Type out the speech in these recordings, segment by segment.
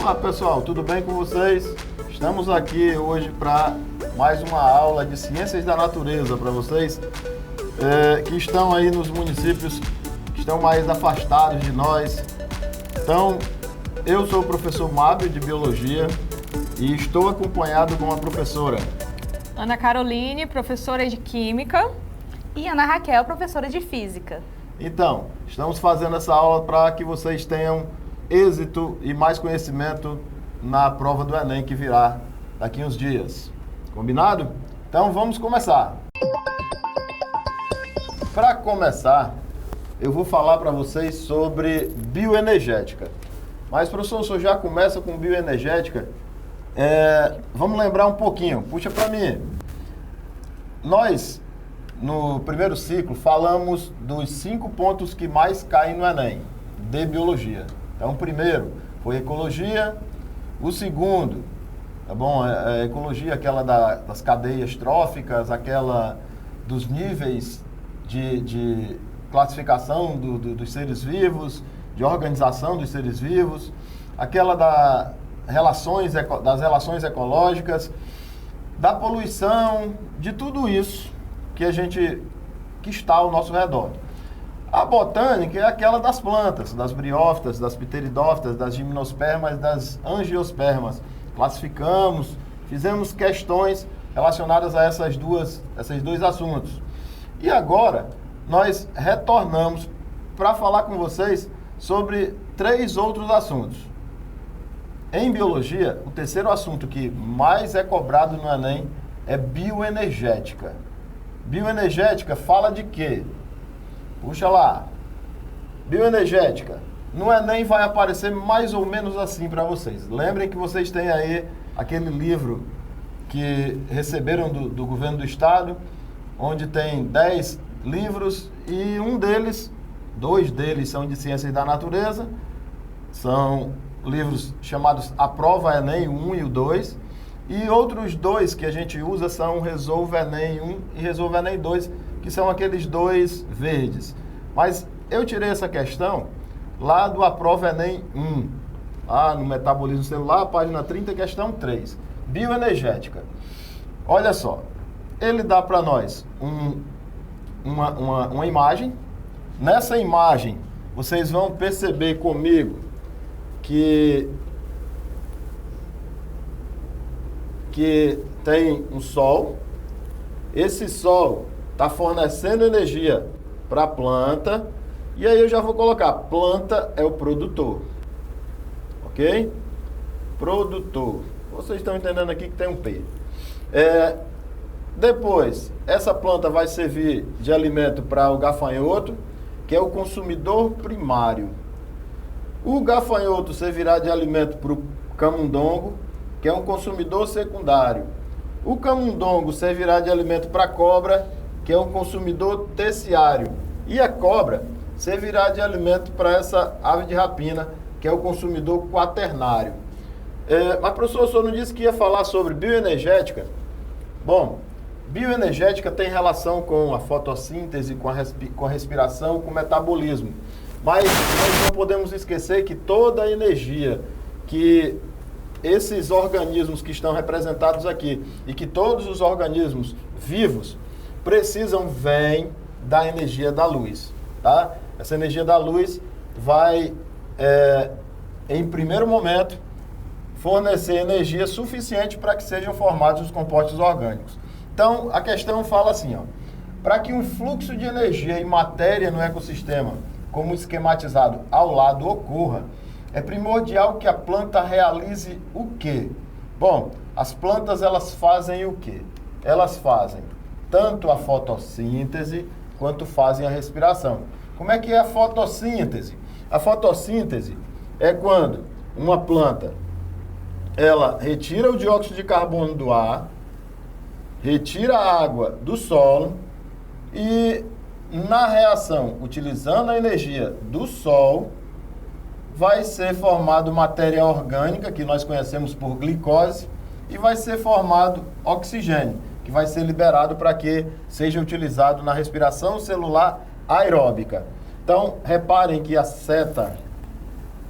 Olá pessoal, tudo bem com vocês? Estamos aqui hoje para mais uma aula de Ciências da Natureza para vocês que estão aí nos municípios que estão mais afastados de nós. Então, eu sou o professor Mábio de Biologia e estou acompanhado com a professora Ana Caroline, professora de Química. E Ana Raquel, professora de Física. Então, estamos fazendo essa aula para que vocês tenham êxito e mais conhecimento na prova do Enem que virá daqui uns dias. Combinado? Então vamos começar. Para começar, eu vou falar para vocês sobre bioenergética. Mas, professor, o senhor já começa com bioenergética? Vamos lembrar um pouquinho. Puxa para mim. Nós, no primeiro ciclo, falamos dos 5 pontos que mais caem no Enem, de biologia. Então, o primeiro foi ecologia, o segundo, tá bom? A ecologia, aquela das cadeias tróficas, aquela dos níveis de classificação dos seres vivos, de organização dos seres vivos, aquela das relações ecológicas, da poluição, de tudo isso que está ao nosso redor. A botânica é aquela das plantas, das briófitas, das pteridófitas, das gimnospermas, das angiospermas. Classificamos, fizemos questões relacionadas a esses dois assuntos. E agora, nós retornamos para falar com vocês sobre 3 outros assuntos. Em biologia, o terceiro assunto que mais é cobrado no Enem é bioenergética. Bioenergética fala de quê? Puxa lá. Bioenergética. No Enem vai aparecer mais ou menos assim para vocês. Lembrem que vocês têm aí aquele livro que receberam do governo do estado, onde tem 10 livros e 2 deles são de Ciências da Natureza. São livros chamados A Prova Enem 1 e o 2. E outros 2 que a gente usa são Resolve Enem 1 e Resolve Enem 2, que são aqueles 2 verdes. Mas eu tirei essa questão lá do A Prova Enem 1, lá no Metabolismo Celular, página 30, questão 3. Bioenergética. Olha só, ele dá para nós uma imagem. Nessa imagem, vocês vão perceber comigo que tem um sol. Esse sol está fornecendo energia para a planta. E aí eu já vou colocar, planta é o produtor. Ok? Produtor. Vocês estão entendendo aqui que tem um P. Depois, essa planta vai servir de alimento para o gafanhoto, que é o consumidor primário. O gafanhoto servirá de alimento para o camundongo, que é um consumidor secundário. O camundongo servirá de alimento para a cobra, que é um consumidor terciário. E a cobra servirá de alimento para essa ave de rapina, que é o consumidor quaternário. Mas, professor, o senhor não disse que ia falar sobre bioenergética? Bom, bioenergética tem relação com a fotossíntese, com a respiração, com o metabolismo. Mas nós não podemos esquecer que toda a energia que esses organismos que estão representados aqui e que todos os organismos vivos precisam vem da energia da luz, tá? Essa energia da luz vai, em primeiro momento, fornecer energia suficiente para que sejam formados os compostos orgânicos. Então, a questão fala assim, para que um fluxo de energia e matéria no ecossistema, como esquematizado ao lado, ocorra, é primordial que a planta realize o quê? Bom, as plantas, elas fazem o quê? Elas fazem tanto a fotossíntese, quanto fazem a respiração. Como é que é a fotossíntese? A fotossíntese é quando uma planta, ela retira o dióxido de carbono do ar, retira a água do solo e, na reação, utilizando a energia do sol, vai ser formado matéria orgânica, que nós conhecemos por glicose, e vai ser formado oxigênio, que vai ser liberado para que seja utilizado na respiração celular aeróbica. Então, reparem que a seta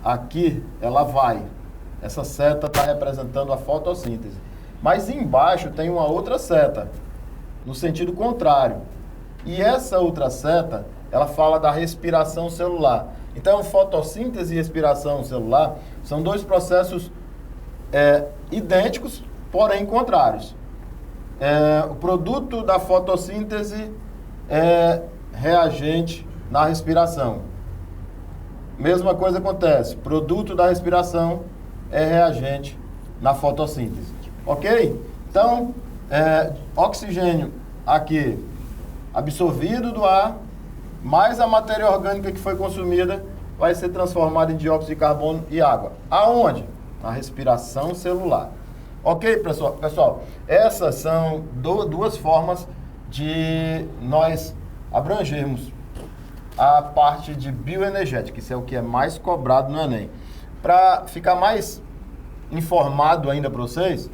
aqui, ela vai. Essa seta está representando a fotossíntese. Mas embaixo tem uma outra seta, no sentido contrário. E essa outra seta, ela fala da respiração celular. Então, fotossíntese e respiração celular são dois processos idênticos, porém contrários. O produto da fotossíntese é reagente na respiração. Mesma coisa acontece, produto da respiração é reagente na fotossíntese. Ok? Então, oxigênio aqui absorvido do ar, mais a matéria orgânica que foi consumida, vai ser transformada em dióxido de carbono e água. Aonde? Na respiração celular. Ok, pessoal? Essas são duas formas de nós abrangermos a parte de bioenergética. Isso é o que é mais cobrado no Enem. Para ficar mais informado ainda para vocês,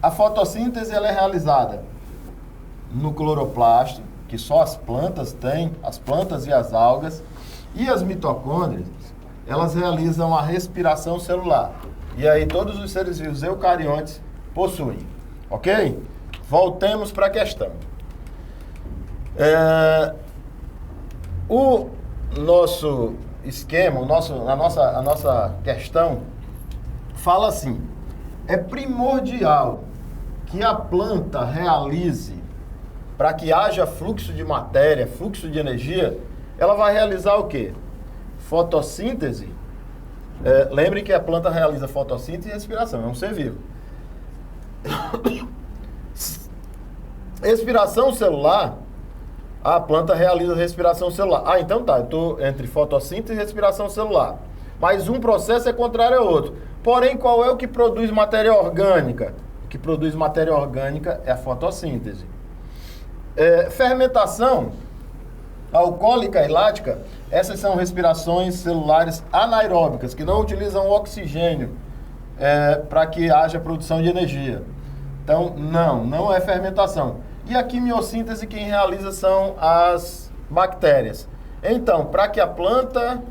a fotossíntese ela é realizada no cloroplasto, que só as plantas têm, as plantas e as algas, e as mitocôndrias, elas realizam a respiração celular. E aí todos os seres vivos eucariontes possuem. Ok? Voltemos para a questão. O nosso esquema, a nossa questão fala assim: é primordial que a planta realize, para que haja fluxo de matéria, fluxo de energia, ela vai realizar o quê? Fotossíntese. Lembre que a planta realiza fotossíntese e respiração, é um ser vivo. Respiração celular, a planta realiza respiração celular. Então tá, eu estou entre fotossíntese e respiração celular. Mas um processo é contrário ao outro. Porém, qual é o que produz matéria orgânica? O que produz matéria orgânica é a fotossíntese. Fermentação alcoólica e lática, essas são respirações celulares anaeróbicas, que não utilizam oxigênio para que haja produção de energia. Então, não é fermentação. E a quimiossíntese quem realiza são as bactérias. Então, para que a planta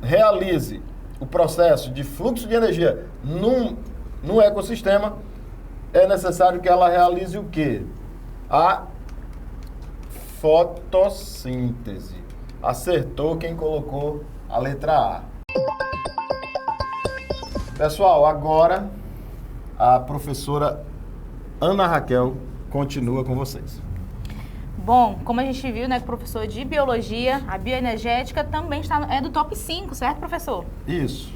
realize o processo de fluxo de energia num ecossistema, é necessário que ela realize o quê? A fotossíntese. Acertou quem colocou a letra A. Pessoal, agora a professora Ana Raquel continua com vocês. Bom, como a gente viu, né, professor de biologia, a bioenergética também é do top 5, certo, professor? Isso.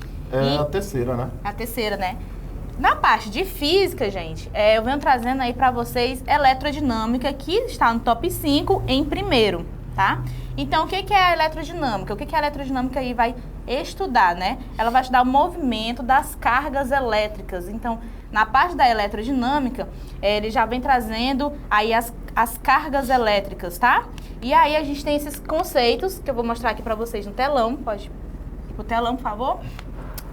A terceira, né? A terceira, né? Na parte de física, gente, eu venho trazendo aí para vocês eletrodinâmica, que está no top 5 em primeiro, tá? Então, o que é a eletrodinâmica? O que a eletrodinâmica aí vai estudar, né? Ela vai estudar o movimento das cargas elétricas. Então, na parte da eletrodinâmica, ele já vem trazendo aí as cargas elétricas, tá? E aí a gente tem esses conceitos que eu vou mostrar aqui para vocês no telão. Pode ir pro telão, por favor?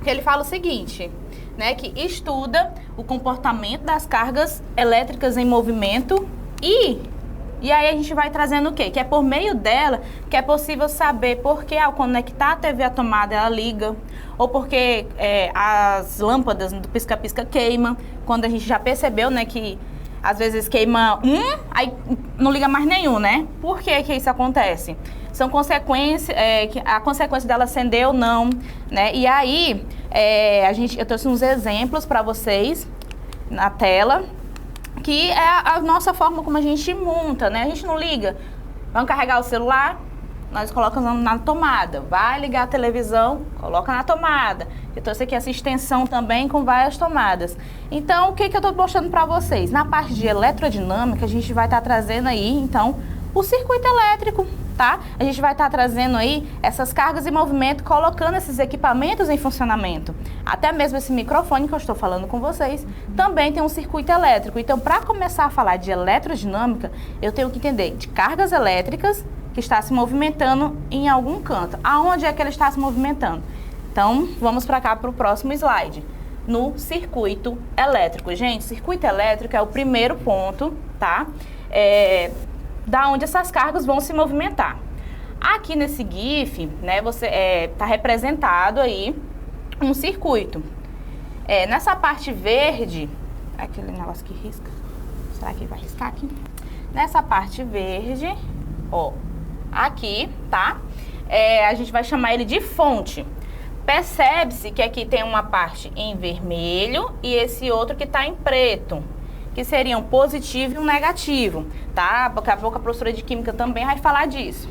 Que ele fala o seguinte, né, que estuda o comportamento das cargas elétricas em movimento e aí a gente vai trazendo o quê? Que é por meio dela que é possível saber por que ao conectar a TV à tomada ela liga, ou porque as lâmpadas do pisca-pisca queimam, quando a gente já percebeu, né, que às vezes queima aí não liga mais nenhum, né? Por que isso acontece? São consequências, a consequência dela acender ou não, né? E aí, eu trouxe uns exemplos para vocês na tela, que é a nossa forma como a gente monta, né? A gente não liga, vamos carregar o celular, nós colocamos na tomada, vai ligar a televisão, coloca na tomada. Eu trouxe aqui essa extensão também com várias tomadas. Então, o que eu estou mostrando para vocês? Na parte de eletrodinâmica, a gente vai estar trazendo aí, então, o circuito elétrico, tá? A gente vai estar trazendo aí essas cargas e movimento, colocando esses equipamentos em funcionamento. Até mesmo esse microfone que eu estou falando com vocês, também tem um circuito elétrico. Então, para começar a falar de eletrodinâmica, eu tenho que entender de cargas elétricas que está se movimentando em algum canto. Aonde é que ele está se movimentando? Então, vamos para cá para o próximo slide. No circuito elétrico. Gente, circuito elétrico é o primeiro ponto, tá? Da onde essas cargas vão se movimentar. Aqui nesse GIF, né, tá representado aí um circuito. Nessa parte verde, aquele negócio que risca, será que vai riscar aqui? Nessa parte verde, ó, aqui, tá? A gente vai chamar ele de fonte. Percebe-se que aqui tem uma parte em vermelho e esse outro que está em preto, que seriam um positivo e um negativo, tá? Daqui a pouco a professora de química também vai falar disso.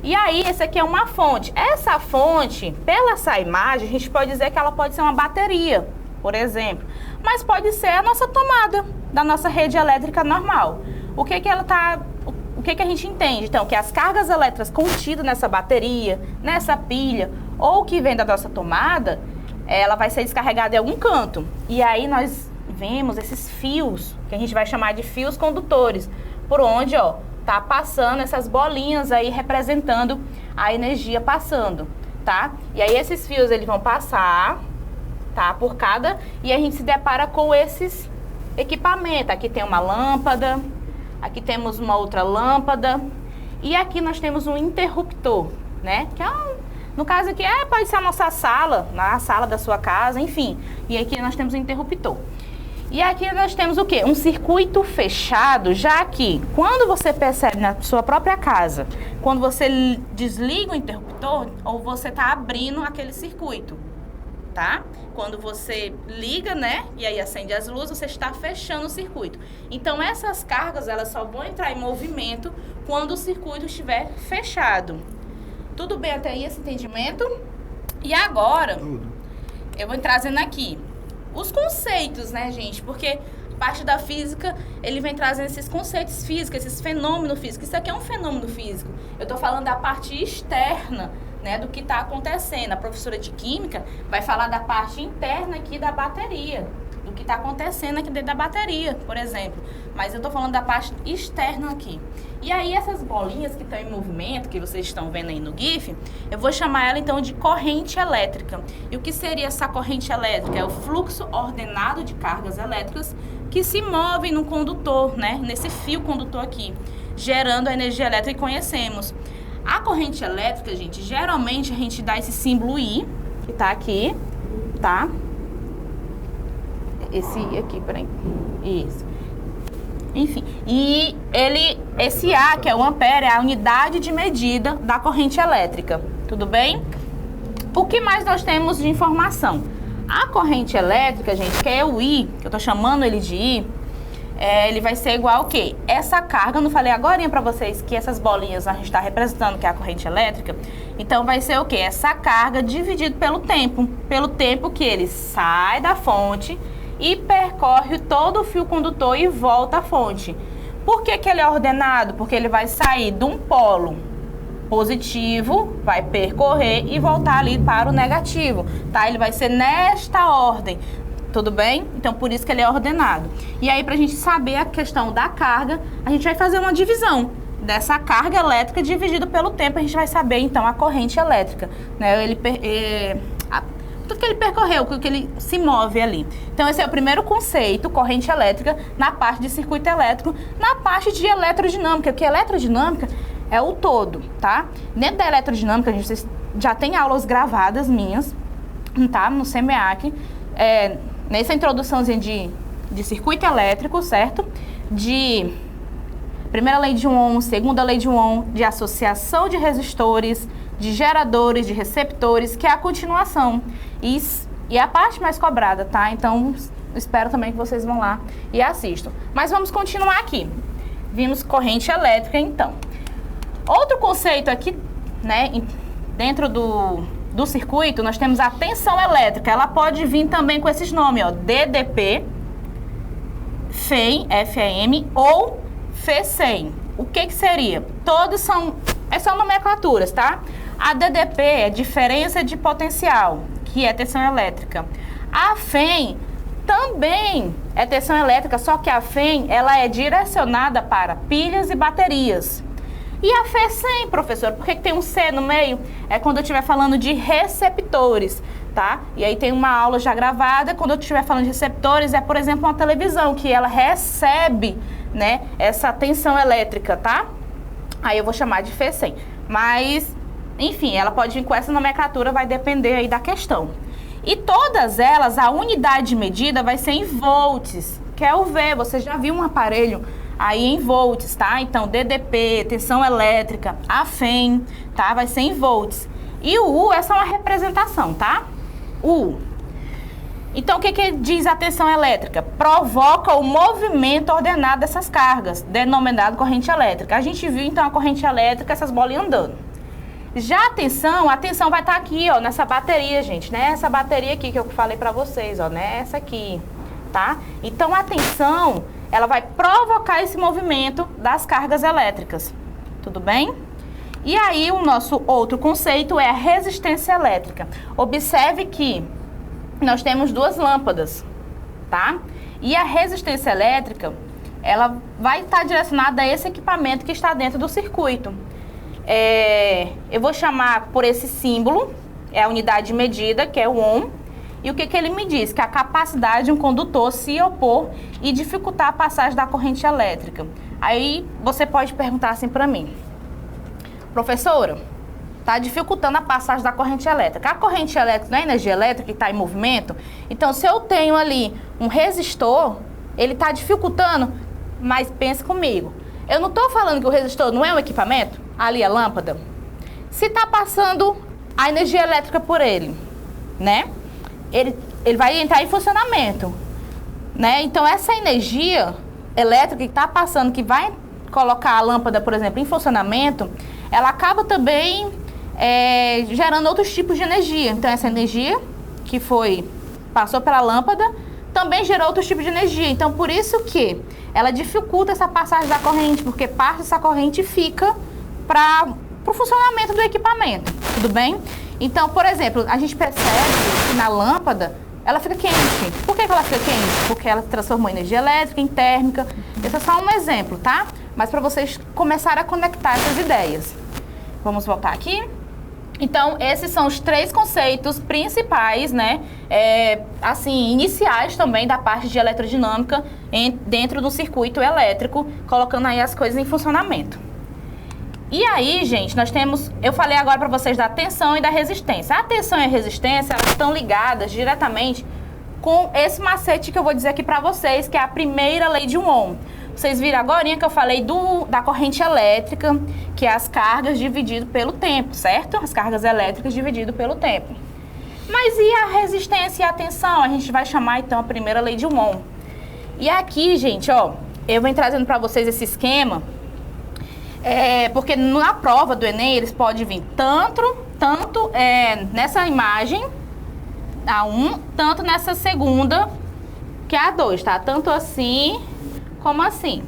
E aí, esse aqui é uma fonte. Essa fonte, pela essa imagem, a gente pode dizer que ela pode ser uma bateria, por exemplo. Mas pode ser a nossa tomada da nossa rede elétrica normal. O que a gente entende? Então, que as cargas elétricas contidas nessa bateria, nessa pilha, ou que vem da nossa tomada, ela vai ser descarregada em algum canto. E aí nós vemos esses fios, que a gente vai chamar de fios condutores, por onde, ó, tá passando essas bolinhas aí representando a energia passando, tá? E aí esses fios, eles vão passar, tá? Por cada... E a gente se depara com esses equipamentos. Aqui tem uma lâmpada, aqui temos uma outra lâmpada e aqui nós temos um interruptor, né? Que no caso aqui pode ser a nossa sala, na sala da sua casa, enfim. E aqui nós temos um interruptor. E aqui nós temos o quê? Um circuito fechado, já que quando você percebe na sua própria casa, quando você desliga o interruptor, ou você está abrindo aquele circuito, tá? Quando você liga, né, e aí acende as luzes, você está fechando o circuito. Então, essas cargas, elas só vão entrar em movimento quando o circuito estiver fechado. Tudo bem até aí esse entendimento? E agora, eu vou trazendo aqui os conceitos, né, gente? Porque parte da física, ele vem trazendo esses conceitos físicos, esses fenômenos físicos. Isso aqui é um fenômeno físico. Eu tô falando da parte externa, né, do que está acontecendo. A professora de química vai falar da parte interna aqui da bateria, do que está acontecendo aqui dentro da bateria, por exemplo. Mas eu estou falando da parte externa aqui. E aí essas bolinhas que estão em movimento, que vocês estão vendo aí no GIF, eu vou chamar ela então de corrente elétrica. E o que seria essa corrente elétrica? É o fluxo ordenado de cargas elétricas que se movem no condutor, né, nesse fio condutor aqui, gerando a energia elétrica que conhecemos. A corrente elétrica, gente, geralmente a gente dá esse símbolo I, que tá aqui, tá? Esse aqui, peraí. Isso. Enfim, e esse A, que é o ampere, é a unidade de medida da corrente elétrica, tudo bem? O que mais nós temos de informação? A corrente elétrica, gente, que é o I, que eu tô chamando ele de I, ele vai ser igual ao quê? Essa carga, eu não falei agorinha pra vocês que essas bolinhas a gente está representando, que é a corrente elétrica, então vai ser o quê? Essa carga dividido pelo tempo que ele sai da fonte e percorre todo o fio condutor e volta à fonte. Por que que ele é ordenado? Porque ele vai sair de um polo positivo, vai percorrer e voltar ali para o negativo, tá? Ele vai ser nesta ordem. Tudo bem? Então, por isso que ele é ordenado. E aí, para a gente saber a questão da carga, a gente vai fazer uma divisão dessa carga elétrica dividida pelo tempo. A gente vai saber, então, a corrente elétrica, né? Tudo que ele percorreu, que ele se move ali. Então, esse é o primeiro conceito, corrente elétrica, na parte de circuito elétrico, na parte de eletrodinâmica, porque eletrodinâmica é o todo, tá? Dentro da eletrodinâmica, a gente já tem aulas gravadas minhas, tá? No SEMEAC, nessa introduçãozinha de circuito elétrico, certo? De primeira lei de Ohm, segunda lei de Ohm, de associação de resistores, de geradores, de receptores, que é a continuação. E a parte mais cobrada, tá? Então, espero também que vocês vão lá e assistam. Mas vamos continuar aqui. Vimos corrente elétrica, então. Outro conceito aqui, né, dentro do circuito, nós temos a tensão elétrica. Ela pode vir também com esses nomes, ó, DDP, FEM, FEM ou FE100. O que seria? Todos são nomenclaturas, tá? A DDP é diferença de potencial, que é tensão elétrica. A FEM também é tensão elétrica, só que a FEM, ela é direcionada para pilhas e baterias. E a FE100, professor, por que tem um C no meio? É quando eu estiver falando de receptores, tá? E aí tem uma aula já gravada, quando eu estiver falando de receptores, é, por exemplo, uma televisão, que ela recebe, né, essa tensão elétrica, tá? Aí eu vou chamar de FE100. Mas, enfim, ela pode vir com essa nomenclatura, vai depender aí da questão. E todas elas, a unidade de medida vai ser em volts, que é o V. Você já viu um aparelho aí em volts, tá? Então, DDP, tensão elétrica, a FEM, tá? Vai ser em volts. E o U é só uma representação, tá? U. Então, o que diz a tensão elétrica? Provoca o movimento ordenado dessas cargas, denominado corrente elétrica. A gente viu, então, a corrente elétrica, essas bolinhas andando. Já a tensão vai estar aqui, ó, nessa bateria, gente, né? Essa bateria aqui que eu falei pra vocês, ó, nessa aqui, tá? Então, a tensão, ela vai provocar esse movimento das cargas elétricas, tudo bem? E aí, o nosso outro conceito é a resistência elétrica. Observe que nós temos duas lâmpadas, tá? E a resistência elétrica, ela vai estar direcionada a esse equipamento que está dentro do circuito. Eu vou chamar por esse símbolo, é a unidade de medida, que é o ohm. E o que ele me diz? Que a capacidade de um condutor se opor e dificultar a passagem da corrente elétrica. Aí você pode perguntar assim para mim: professora, está dificultando a passagem da corrente elétrica. A corrente elétrica não é energia elétrica que está em movimento? Então, se eu tenho ali um resistor, ele está dificultando, mas pensa comigo. Eu não estou falando que o resistor não é um equipamento, ali a lâmpada. Se está passando a energia elétrica por ele, né? Ele vai entrar em funcionamento, né? Então, essa energia elétrica que está passando, que vai colocar a lâmpada, por exemplo, em funcionamento, ela acaba também gerando outros tipos de energia. Então, essa energia que passou pela lâmpada também gerou outros tipos de energia. Então, por isso que ela dificulta essa passagem da corrente, porque parte dessa corrente fica para o funcionamento do equipamento, tudo bem? Então, por exemplo, a gente percebe que na lâmpada ela fica quente. Por que ela fica quente? Porque ela transformou energia elétrica em térmica. Esse é só um exemplo, tá? Mas para vocês começarem a conectar essas ideias. Vamos voltar aqui. Então, esses são os três conceitos principais, né? Assim, iniciais também da parte de eletroddinâmica dentro do circuito elétrico, colocando aí as coisas em funcionamento. E aí, gente, eu falei agora para vocês da tensão e da resistência. A tensão e a resistência, elas estão ligadas diretamente com esse macete que eu vou dizer aqui para vocês, que é a primeira lei de Ohm. Vocês viram agora que eu falei da corrente elétrica, que é as cargas dividido pelo tempo, certo? As cargas elétricas dividido pelo tempo. Mas e a resistência e a tensão? A gente vai chamar, então, a primeira lei de Ohm. E aqui, gente, ó, eu venho trazendo para vocês esse esquema, porque na prova do Enem, eles podem vir tanto nessa imagem, a 1, tanto nessa segunda, que é a 2, tá? Tanto assim como assim.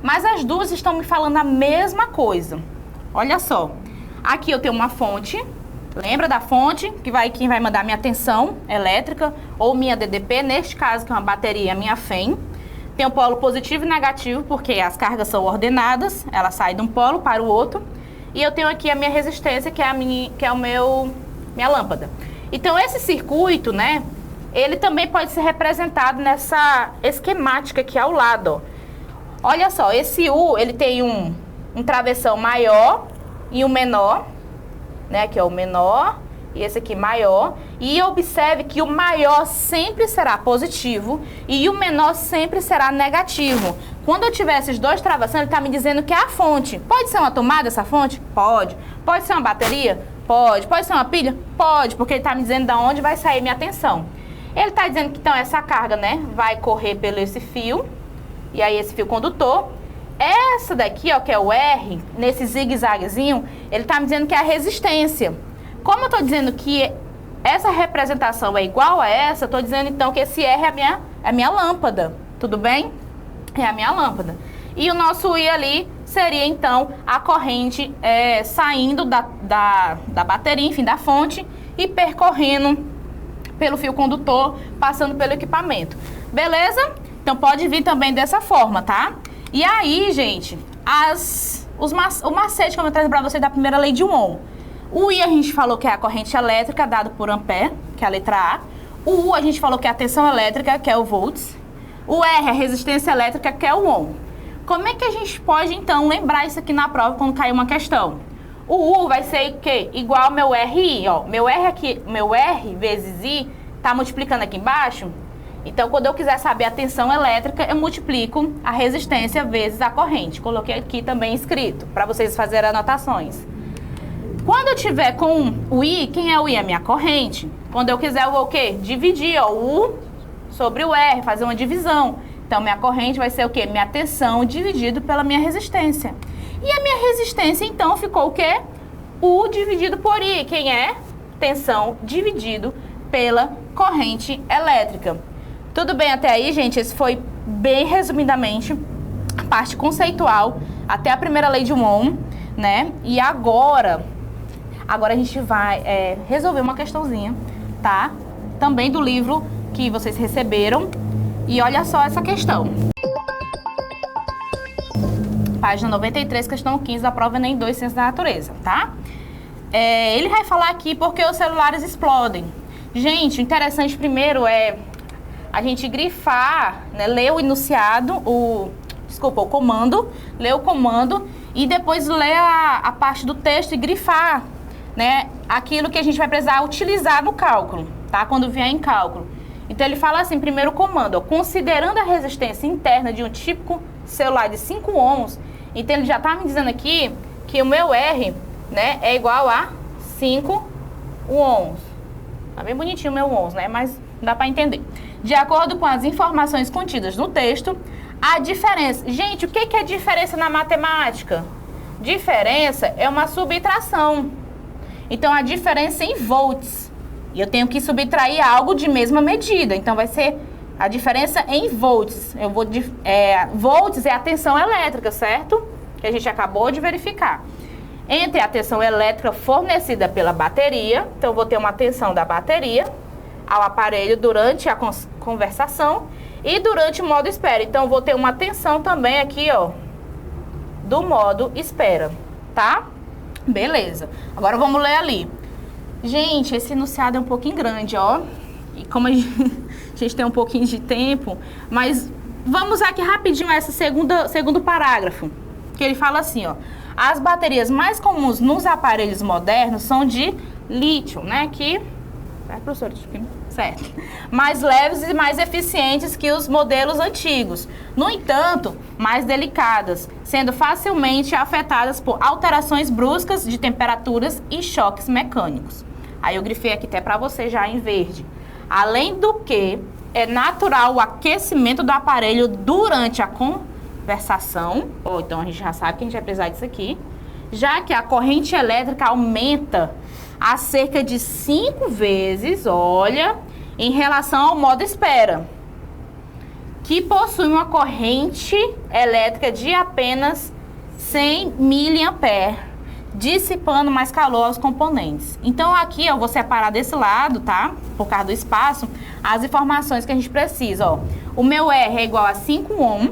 Mas as duas estão me falando a mesma coisa. Olha só. Aqui eu tenho uma fonte. Lembra da fonte? Quem vai mandar minha tensão elétrica ou minha DDP. Neste caso, que é uma bateria, minha FEM. Tem o polo positivo e negativo, porque as cargas são ordenadas. Ela sai de um polo para o outro. E eu tenho aqui a minha resistência, que é minha lâmpada. Então, esse circuito, né? Ele também pode ser representado nessa esquemática aqui ao lado, ó. Olha só, esse U, ele tem um travessão maior e um menor, né? Aqui é o menor e esse aqui maior. E observe que o maior sempre será positivo e o menor sempre será negativo. Quando eu tiver esses dois travessões, ele está me dizendo que é a fonte. Pode ser uma tomada essa fonte? Pode. Pode ser uma bateria? Pode. Pode ser uma pilha? Pode, porque ele está me dizendo de onde vai sair minha tensão. Ele está dizendo que, então, essa carga, né, vai correr pelo esse fio, e aí esse fio condutor. Essa daqui, ó, que é o R, nesse zigue-zaguezinho, ele está me dizendo que é a resistência. Como eu estou dizendo que essa representação é igual a essa, eu estou dizendo, então, que esse R é a minha lâmpada, tudo bem? É a minha lâmpada. E o nosso I ali seria, então, a corrente saindo da bateria, enfim, da fonte, e percorrendo pelo fio condutor, passando pelo equipamento. Beleza? Então, pode vir também dessa forma, tá? E aí, gente, o macete que eu vou trazer para vocês da primeira lei de Ohm. O I a gente falou que é a corrente elétrica dada por ampere, que é a letra A. O U a gente falou que é a tensão elétrica, que é o volts. O R é a resistência elétrica, que é o Ohm. Como é que a gente pode, então, lembrar isso aqui na prova quando cair uma questão? O U vai ser o quê? Igual ao meu RI, ó. Meu R aqui, meu R vezes I, tá multiplicando aqui embaixo? Então, quando eu quiser saber a tensão elétrica, eu multiplico a resistência vezes a corrente. Coloquei aqui também escrito, para vocês fazerem anotações. Quando eu tiver com o I, quem é o I? É a minha corrente. Quando eu quiser, eu vou o quê? Dividir, ó, o U sobre o R, fazer uma divisão. Então, minha corrente vai ser o quê? Minha tensão dividido pela minha resistência. E a minha resistência, então, ficou o quê? U dividido por I. Quem é? Tensão dividido pela corrente elétrica. Tudo bem até aí, gente? Esse foi, bem resumidamente, a parte conceitual, até a primeira lei de Ohm, né? E agora a gente vai resolver uma questãozinha, tá? Também do livro que vocês receberam. E olha só essa questão. Página 93, questão 15 da prova Enem 2, Ciências da Natureza, tá? Ele vai falar aqui porque os celulares explodem. Gente, o interessante primeiro é a gente grifar, né, ler o enunciado, o comando, ler o comando e depois ler a parte do texto e grifar, né, aquilo que a gente vai precisar utilizar no cálculo, tá? Quando vier em cálculo. Então ele fala assim, primeiro o comando, ó, considerando a resistência interna de um típico celular de 5 ohms, então ele já está me dizendo aqui que o meu R, né, é igual a 5 ohms. Tá bem bonitinho o meu ohms, né, mas dá para entender. De acordo com as informações contidas no texto, a diferença... Gente, o que é diferença na matemática? Diferença é uma subtração. Então, a diferença é em volts. E eu tenho que subtrair algo de mesma medida. Então, vai ser a diferença em volts. Volts é a tensão elétrica, certo? Que a gente acabou de verificar. Entre a tensão elétrica fornecida pela bateria, então eu vou ter uma tensão da bateria ao aparelho durante a conversação e durante o modo espera. Então, eu vou ter uma tensão também aqui, ó, do modo espera, tá? Beleza. Agora, vamos ler ali. Gente, esse enunciado é um pouquinho grande, ó. E como a gente tem um pouquinho de tempo, mas vamos aqui rapidinho esse segundo parágrafo, que ele fala assim, ó. As baterias mais comuns nos aparelhos modernos são de lítio, né? Professor, certo. Mais leves e mais eficientes que os modelos antigos. No entanto, mais delicadas, sendo facilmente afetadas por alterações bruscas de temperaturas e choques mecânicos. Aí eu grifei aqui até para você já em verde. Além do que, é natural o aquecimento do aparelho durante a conversação. Ou então a gente já sabe que a gente vai precisar disso aqui. Já que a corrente elétrica aumenta a cerca de 5 vezes, olha, em relação ao modo espera, que possui uma corrente elétrica de apenas 100 mA, dissipando mais calor aos componentes. Então aqui eu vou separar desse lado, tá? Por causa do espaço, as informações que a gente precisa, ó. O meu R é igual a 5 ohm,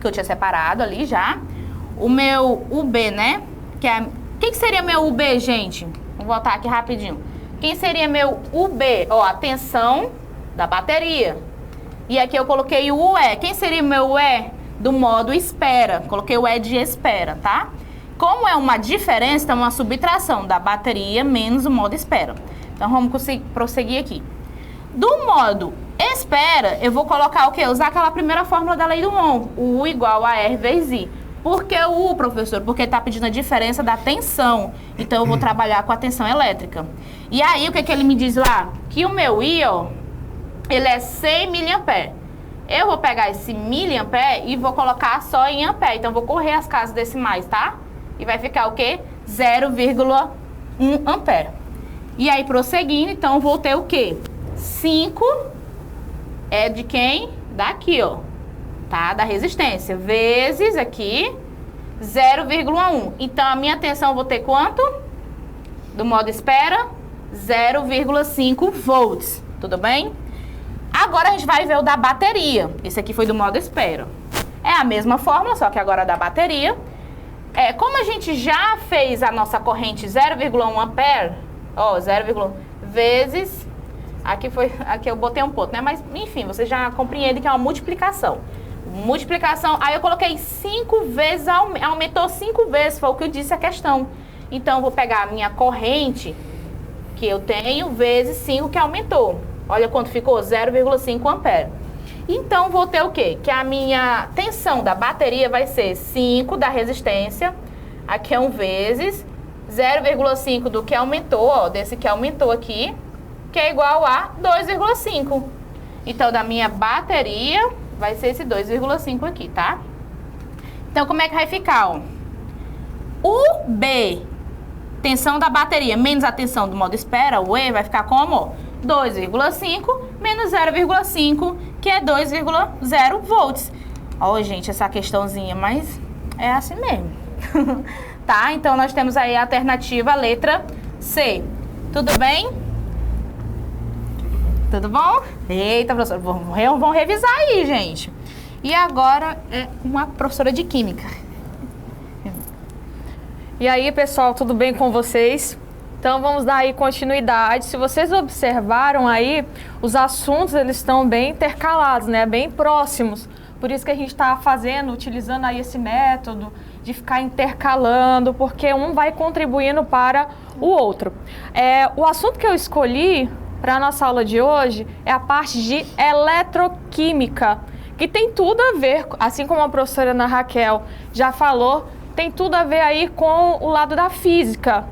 que eu tinha separado ali já. O meu UB, né? O que seria meu UB, gente? Vou voltar aqui rapidinho. Quem seria meu UB? Ó, a tensão da bateria. E aqui eu coloquei o UE. Quem seria meu UE? Do modo espera. Coloquei o E de espera, tá? Como é uma diferença, então uma subtração da bateria menos o modo espera. Então vamos prosseguir aqui. Do modo espera, eu vou colocar o quê? Usar aquela primeira fórmula da lei do Ohm. O U igual a R vezes I. Por que o U, professor? Porque está pedindo a diferença da tensão. Então, eu vou trabalhar com a tensão elétrica. E aí, o que ele me diz lá? Que o meu I, ó, ele é 100 mA. Eu vou pegar esse mA e vou colocar só em ampere. Então, eu vou correr as casas decimais, tá? E vai ficar o quê? 0,1 ampere. E aí, prosseguindo, então, eu vou ter o quê? 5 é de quem? Daqui, ó. Tá? Da resistência, vezes aqui, 0,1. Então, a minha tensão eu vou ter quanto? Do modo espera, 0,5 volts. Tudo bem? Agora, a gente vai ver o da bateria. Esse aqui foi do modo espera. É a mesma fórmula, só que agora da bateria. Como a gente já fez a nossa corrente 0,1 ampere, ó, 0,1 vezes... Aqui eu botei um ponto, né? Mas, enfim, você já compreende que é uma multiplicação. Multiplicação, aí eu coloquei 5 vezes, aumentou 5 vezes, foi o que eu disse a questão. Então, eu vou pegar a minha corrente, que eu tenho, vezes 5, que aumentou. Olha quanto ficou, 0,5 ampere. Então, vou ter o quê? Que a minha tensão da bateria vai ser 5 da resistência, aqui é 1 vezes 0,5 do que aumentou, ó, desse que aumentou aqui, que é igual a 2,5. Então, da minha bateria, vai ser esse 2,5 aqui, tá? Então, como é que vai ficar, ó? O B, tensão da bateria, menos a tensão do modo espera, o E, vai ficar como? 2,5 menos 0,5, que é 2,0 volts. Ó, gente, essa questãozinha, mas é assim mesmo. Tá? Então, nós temos aí a alternativa, letra C. Tudo bem? Tudo bom? Eita, professora, vamos revisar aí, gente. E agora é uma professora de Química. E aí, pessoal, tudo bem com vocês? Então, vamos dar aí continuidade. Se vocês observaram aí, os assuntos, eles estão bem intercalados, né? Bem próximos. Por isso que a gente está utilizando aí esse método de ficar intercalando, porque um vai contribuindo para o outro. O assunto que eu escolhi para a nossa aula de hoje é a parte de eletroquímica, que tem tudo a ver, assim como a professora Ana Raquel já falou, tem tudo a ver aí com o lado da física.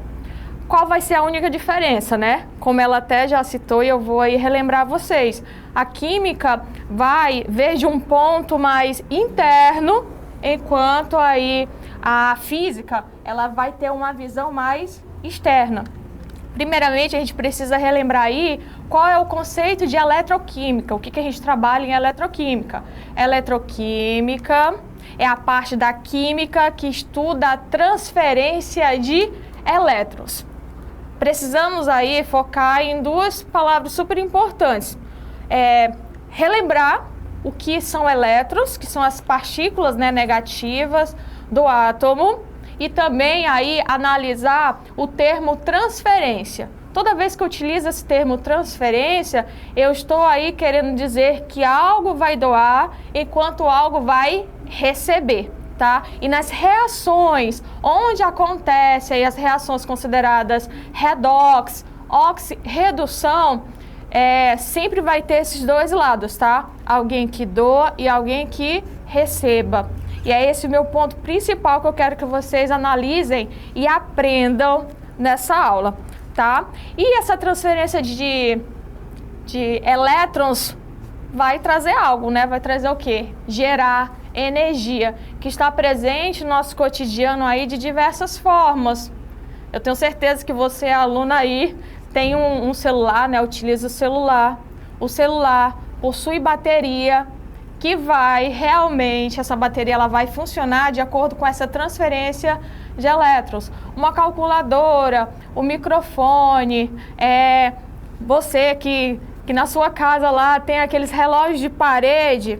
Qual vai ser a única diferença, né? Como ela até já citou e eu vou aí relembrar vocês. A química vai ver de um ponto mais interno, enquanto aí a física, ela vai ter uma visão mais externa. Primeiramente, a gente precisa relembrar aí qual é o conceito de eletroquímica, o que a gente trabalha em eletroquímica. Eletroquímica é a parte da química que estuda a transferência de elétrons. Precisamos aí focar em duas palavras super importantes. Relembrar o que são elétrons, que são as partículas, né, negativas do átomo, e também aí analisar o termo transferência. Toda vez que eu utilizo esse termo transferência, eu estou aí querendo dizer que algo vai doar enquanto algo vai receber, tá? E nas reações, onde acontece aí as reações consideradas redox, redução, sempre vai ter esses dois lados, tá? Alguém que doa e alguém que receba. E é esse o meu ponto principal que eu quero que vocês analisem e aprendam nessa aula, tá? E essa transferência de elétrons vai trazer algo, né? Vai trazer o quê? Gerar energia, que está presente no nosso cotidiano aí de diversas formas. Eu tenho certeza que você, aluna aí, tem um celular, né? Utiliza o celular. O celular possui bateria, que vai realmente, essa bateria ela vai funcionar de acordo com essa transferência de elétrons. Uma calculadora, o microfone, você que na sua casa lá tem aqueles relógios de parede,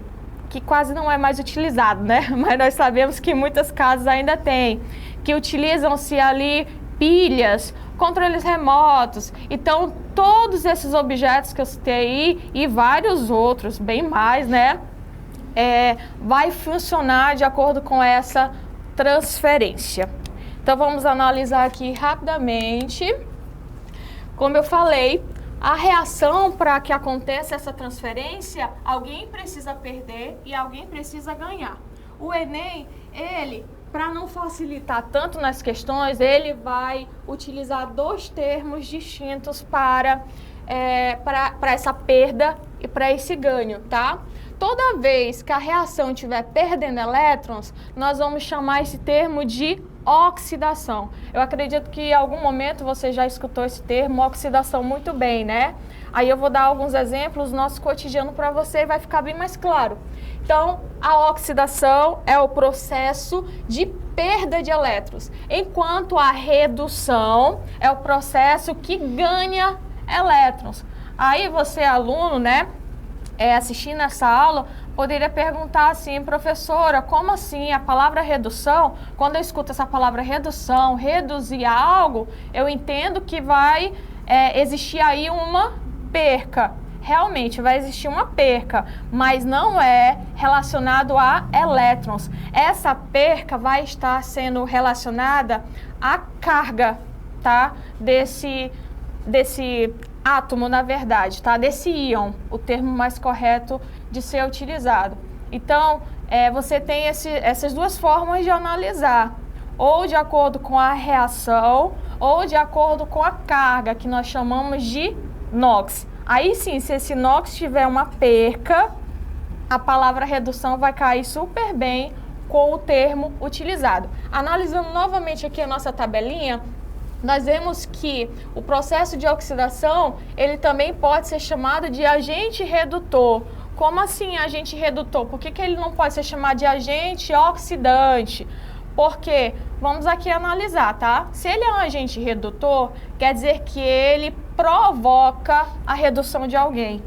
que quase não é mais utilizado, né? Mas nós sabemos que muitas casas ainda têm, que utilizam-se ali pilhas, controles remotos. Então, todos esses objetos que eu citei aí e vários outros, bem mais, né? Vai funcionar de acordo com essa transferência. Então, vamos analisar aqui rapidamente. Como eu falei, a reação para que aconteça essa transferência, alguém precisa perder e alguém precisa ganhar. O Enem, para não facilitar tanto nas questões, ele vai utilizar dois termos distintos para essa perda e para esse ganho, tá? Toda vez que a reação estiver perdendo elétrons, nós vamos chamar esse termo de oxidação. Eu acredito que em algum momento você já escutou esse termo, oxidação, muito bem, né? Aí eu vou dar alguns exemplos do nosso cotidiano para você e vai ficar bem mais claro. Então, a oxidação é o processo de perda de elétrons, enquanto a redução é o processo que ganha elétrons. Aí você, aluno, né, assistindo essa aula, poderia perguntar assim: professora, como assim a palavra redução? Quando eu escuto essa palavra redução, reduzir algo, eu entendo que vai existir aí uma perca. realmente vai existir uma perca, mas não é relacionado a elétrons. Essa perca vai estar sendo relacionada à carga, tá? Desse átomo, na verdade, tá? Desse íon, o termo mais correto de ser utilizado. Então, você tem essas duas formas de analisar, ou de acordo com a reação, ou de acordo com a carga, que nós chamamos de NOx. Aí sim, se esse NOx tiver uma perca, a palavra redução vai cair super bem com o termo utilizado. Analisando novamente aqui a nossa tabelinha, nós vemos que o processo de oxidação, ele também pode ser chamado de agente redutor. Como assim agente redutor? Por que ele não pode ser chamado de agente oxidante? Porque, vamos aqui analisar, tá? Se ele é um agente redutor, quer dizer que ele provoca a redução de alguém.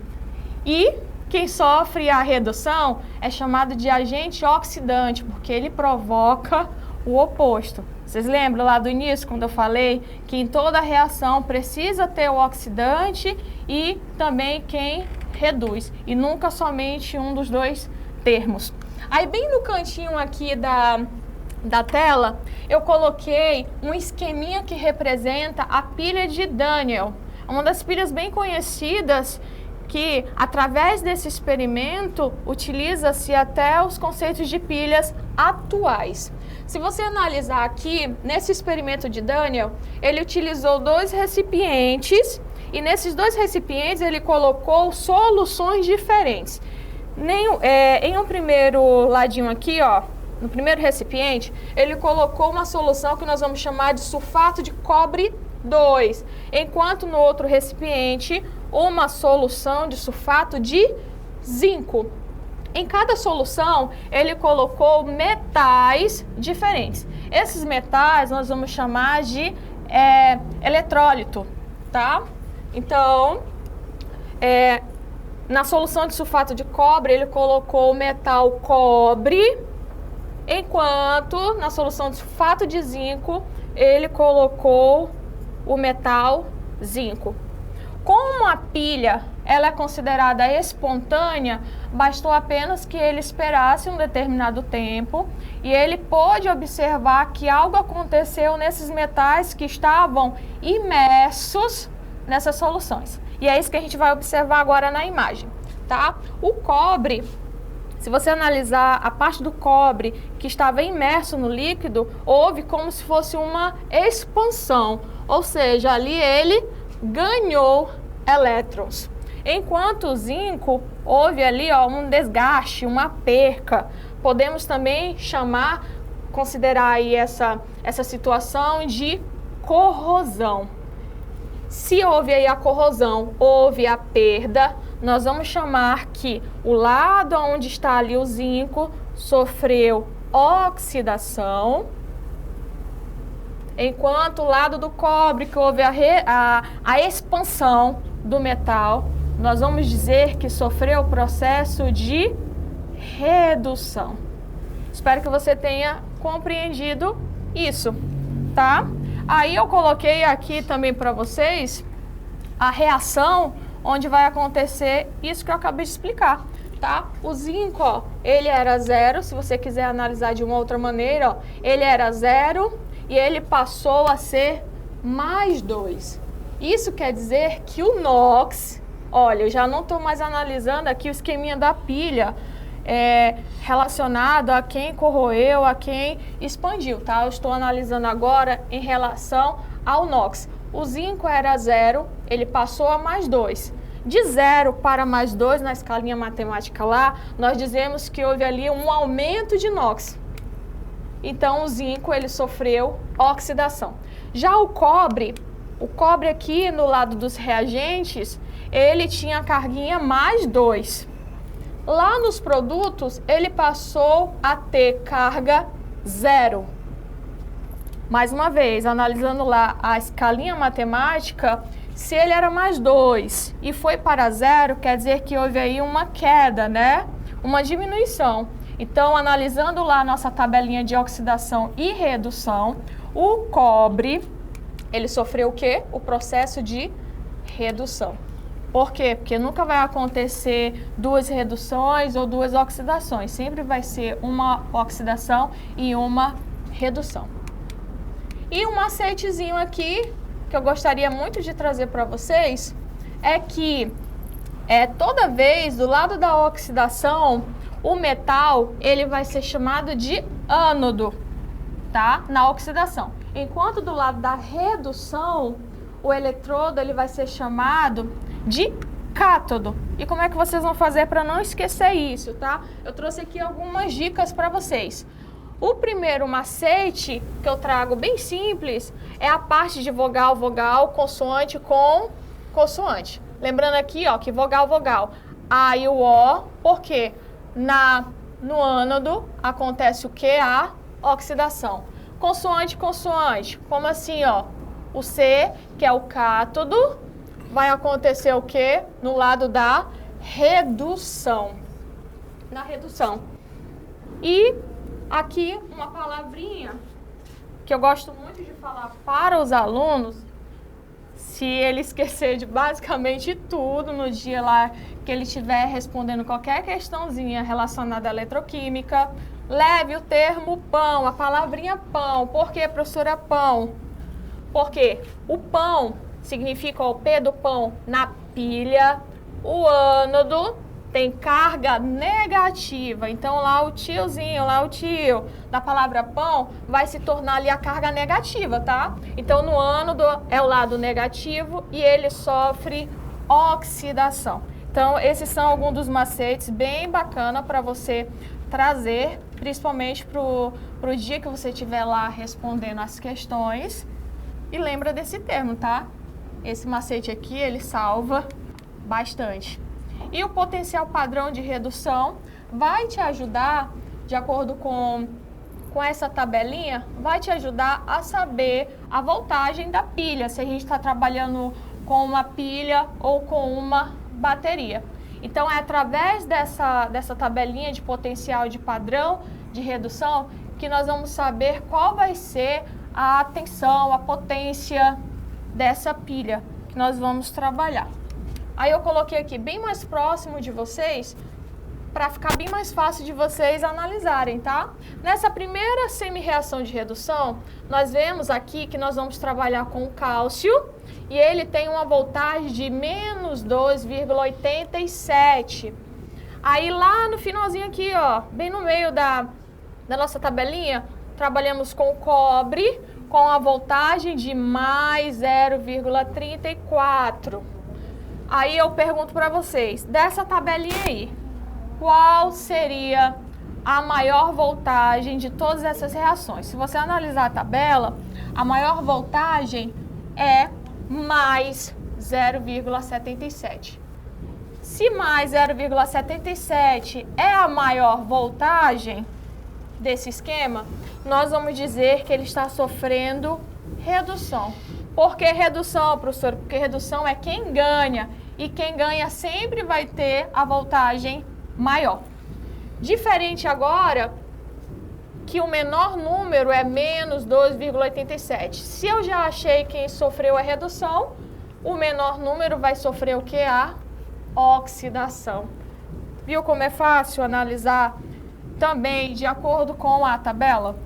E quem sofre a redução é chamado de agente oxidante, porque ele provoca o oposto. Vocês lembram lá do início, quando eu falei que em toda reação precisa ter o oxidante e também quem reduz, e nunca somente um dos dois termos. Aí bem no cantinho aqui da tela, eu coloquei um esqueminha que representa a pilha de Daniel, uma das pilhas bem conhecidas que, através desse experimento, utiliza-se até os conceitos de pilhas atuais. Se você analisar aqui, nesse experimento de Daniel, ele utilizou 2 recipientes e nesses 2 recipientes ele colocou soluções diferentes. Em um primeiro ladinho aqui, ó, no primeiro recipiente, ele colocou uma solução que nós vamos chamar de sulfato de cobre 2, enquanto no outro recipiente, uma solução de sulfato de zinco. Em cada solução, ele colocou metais diferentes. Esses metais nós vamos chamar de eletrólito, tá? Então, na solução de sulfato de cobre, ele colocou o metal cobre, enquanto na solução de sulfato de zinco, ele colocou o metal zinco. Como a pilha ela é considerada espontânea, bastou apenas que ele esperasse um determinado tempo e ele pôde observar que algo aconteceu nesses metais que estavam imersos nessas soluções. E é isso que a gente vai observar agora na imagem, tá? O cobre, se você analisar a parte do cobre que estava imerso no líquido, houve como se fosse uma expansão, ou seja, ali ele ganhou elétrons. Enquanto o zinco, houve ali um desgaste, uma perca. Podemos também considerar aí essa situação de corrosão. Se houve aí a corrosão, houve a perda, nós vamos chamar que o lado onde está ali o zinco sofreu oxidação, enquanto o lado do cobre, que houve a expansão do metal, nós vamos dizer que sofreu o processo de redução. Espero que você tenha compreendido isso, tá? Aí eu coloquei aqui também para vocês a reação onde vai acontecer isso que eu acabei de explicar, tá? O zinco, ó, ele era 0, se você quiser analisar de uma outra maneira, ó, ele era 0 e ele passou a ser mais 2. Isso quer dizer que o NOx, olha, eu já não estou mais analisando aqui o esqueminha da pilha relacionado a quem corroeu, a quem expandiu, tá? Eu estou analisando agora em relação ao NOx. O zinco era 0, ele passou a mais 2. De 0 para mais 2, na escalinha matemática lá, nós dizemos que houve ali um aumento de NOx. Então, o zinco, ele sofreu oxidação. Já o cobre aqui no lado dos reagentes, ele tinha a carguinha mais 2. Lá nos produtos, ele passou a ter carga 0. Mais uma vez, analisando lá a escalinha matemática, se ele era mais 2 e foi para 0, quer dizer que houve aí uma queda, né? Uma diminuição. Então, analisando lá a nossa tabelinha de oxidação e redução, o cobre, ele sofreu o quê? O processo de redução. Por quê? Porque nunca vai acontecer duas reduções ou duas oxidações. Sempre vai ser uma oxidação e uma redução. E um macetezinho aqui, que eu gostaria muito de trazer para vocês, é que toda vez do lado da oxidação, o metal ele vai ser chamado de ânodo, tá? Na oxidação. Enquanto do lado da redução, o eletrodo ele vai ser chamado de cátodo. E como é que vocês vão fazer para não esquecer isso, tá? Eu trouxe aqui algumas dicas para vocês. O primeiro macete que eu trago bem simples é a parte de vogal, vogal, consoante com consoante. Lembrando aqui, ó, que vogal, vogal, A e o O, porque no ânodo acontece o que? A oxidação. Consoante, consoante, como assim, ó? O C, que é o cátodo, vai acontecer o que? No lado da redução. Na redução. E aqui uma palavrinha que eu gosto muito de falar para os alunos, se ele esquecer de basicamente tudo no dia lá que ele estiver respondendo qualquer questãozinha relacionada à eletroquímica, leve o termo pão, a palavrinha pão. Por que, professora, pão? Porque o pão significa o P do pão na pilha, o ânodo tem carga negativa. Então lá o tiozinho, lá o tio da palavra pão vai se tornar ali a carga negativa, tá? Então no ânodo é o lado negativo e ele sofre oxidação. Então esses são alguns dos macetes bem bacana para você trazer, principalmente pro dia que você estiver lá respondendo as questões. E lembra desse termo, tá? Esse macete aqui, ele salva bastante. E o potencial padrão de redução vai te ajudar, de acordo com essa tabelinha, vai te ajudar a saber a voltagem da pilha, se a gente está trabalhando com uma pilha ou com uma bateria. Então, é através dessa tabelinha de potencial de padrão de redução que nós vamos saber qual vai ser a tensão, a potência dessa pilha que nós vamos trabalhar. Aí eu coloquei aqui bem mais próximo de vocês, para ficar bem mais fácil de vocês analisarem, tá? Nessa primeira semi-reação de redução, nós vemos aqui que nós vamos trabalhar com o cálcio, e ele tem uma voltagem de menos 2,87. Aí lá no finalzinho aqui, ó, bem no meio da nossa tabelinha, trabalhamos com o cobre, com a voltagem de mais 0,34. Aí eu pergunto para vocês, dessa tabelinha aí, qual seria a maior voltagem de todas essas reações? Se você analisar a tabela, a maior voltagem é mais 0,77. Se mais 0,77 é a maior voltagem desse esquema, nós vamos dizer que ele está sofrendo redução. Por que redução, professor? Porque redução é quem ganha, e quem ganha sempre vai ter a voltagem maior. Diferente agora, que o menor número é menos 2,87. Se eu já achei quem sofreu a redução, o menor número vai sofrer o que? A oxidação. Viu como é fácil analisar também de acordo com a tabela?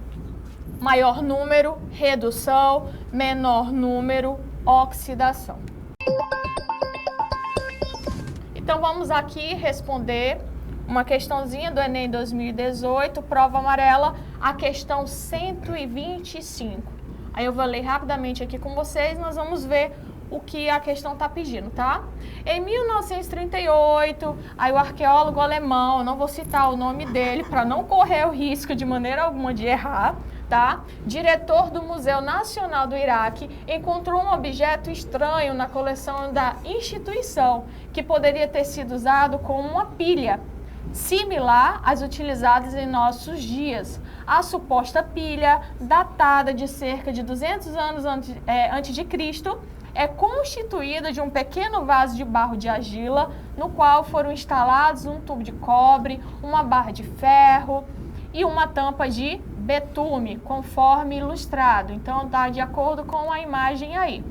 Maior número, redução, menor número, oxidação. Então vamos aqui responder uma questãozinha do Enem 2018, prova amarela, a questão 125. Aí eu vou ler rapidamente aqui com vocês, nós vamos ver o que a questão está pedindo, tá? Em 1938, aí o arqueólogo alemão, não vou citar o nome dele para não correr o risco de maneira alguma de errar, tá? Diretor do Museu Nacional do Iraque encontrou um objeto estranho na coleção da instituição, que poderia ter sido usado como uma pilha, similar às utilizadas em nossos dias. A suposta pilha, datada de cerca de 200 anos antes de Cristo, é constituída de um pequeno vaso de barro de argila, no qual foram instalados um tubo de cobre, uma barra de ferro e uma tampa de betume, conforme ilustrado. Então, está de acordo com a imagem aí.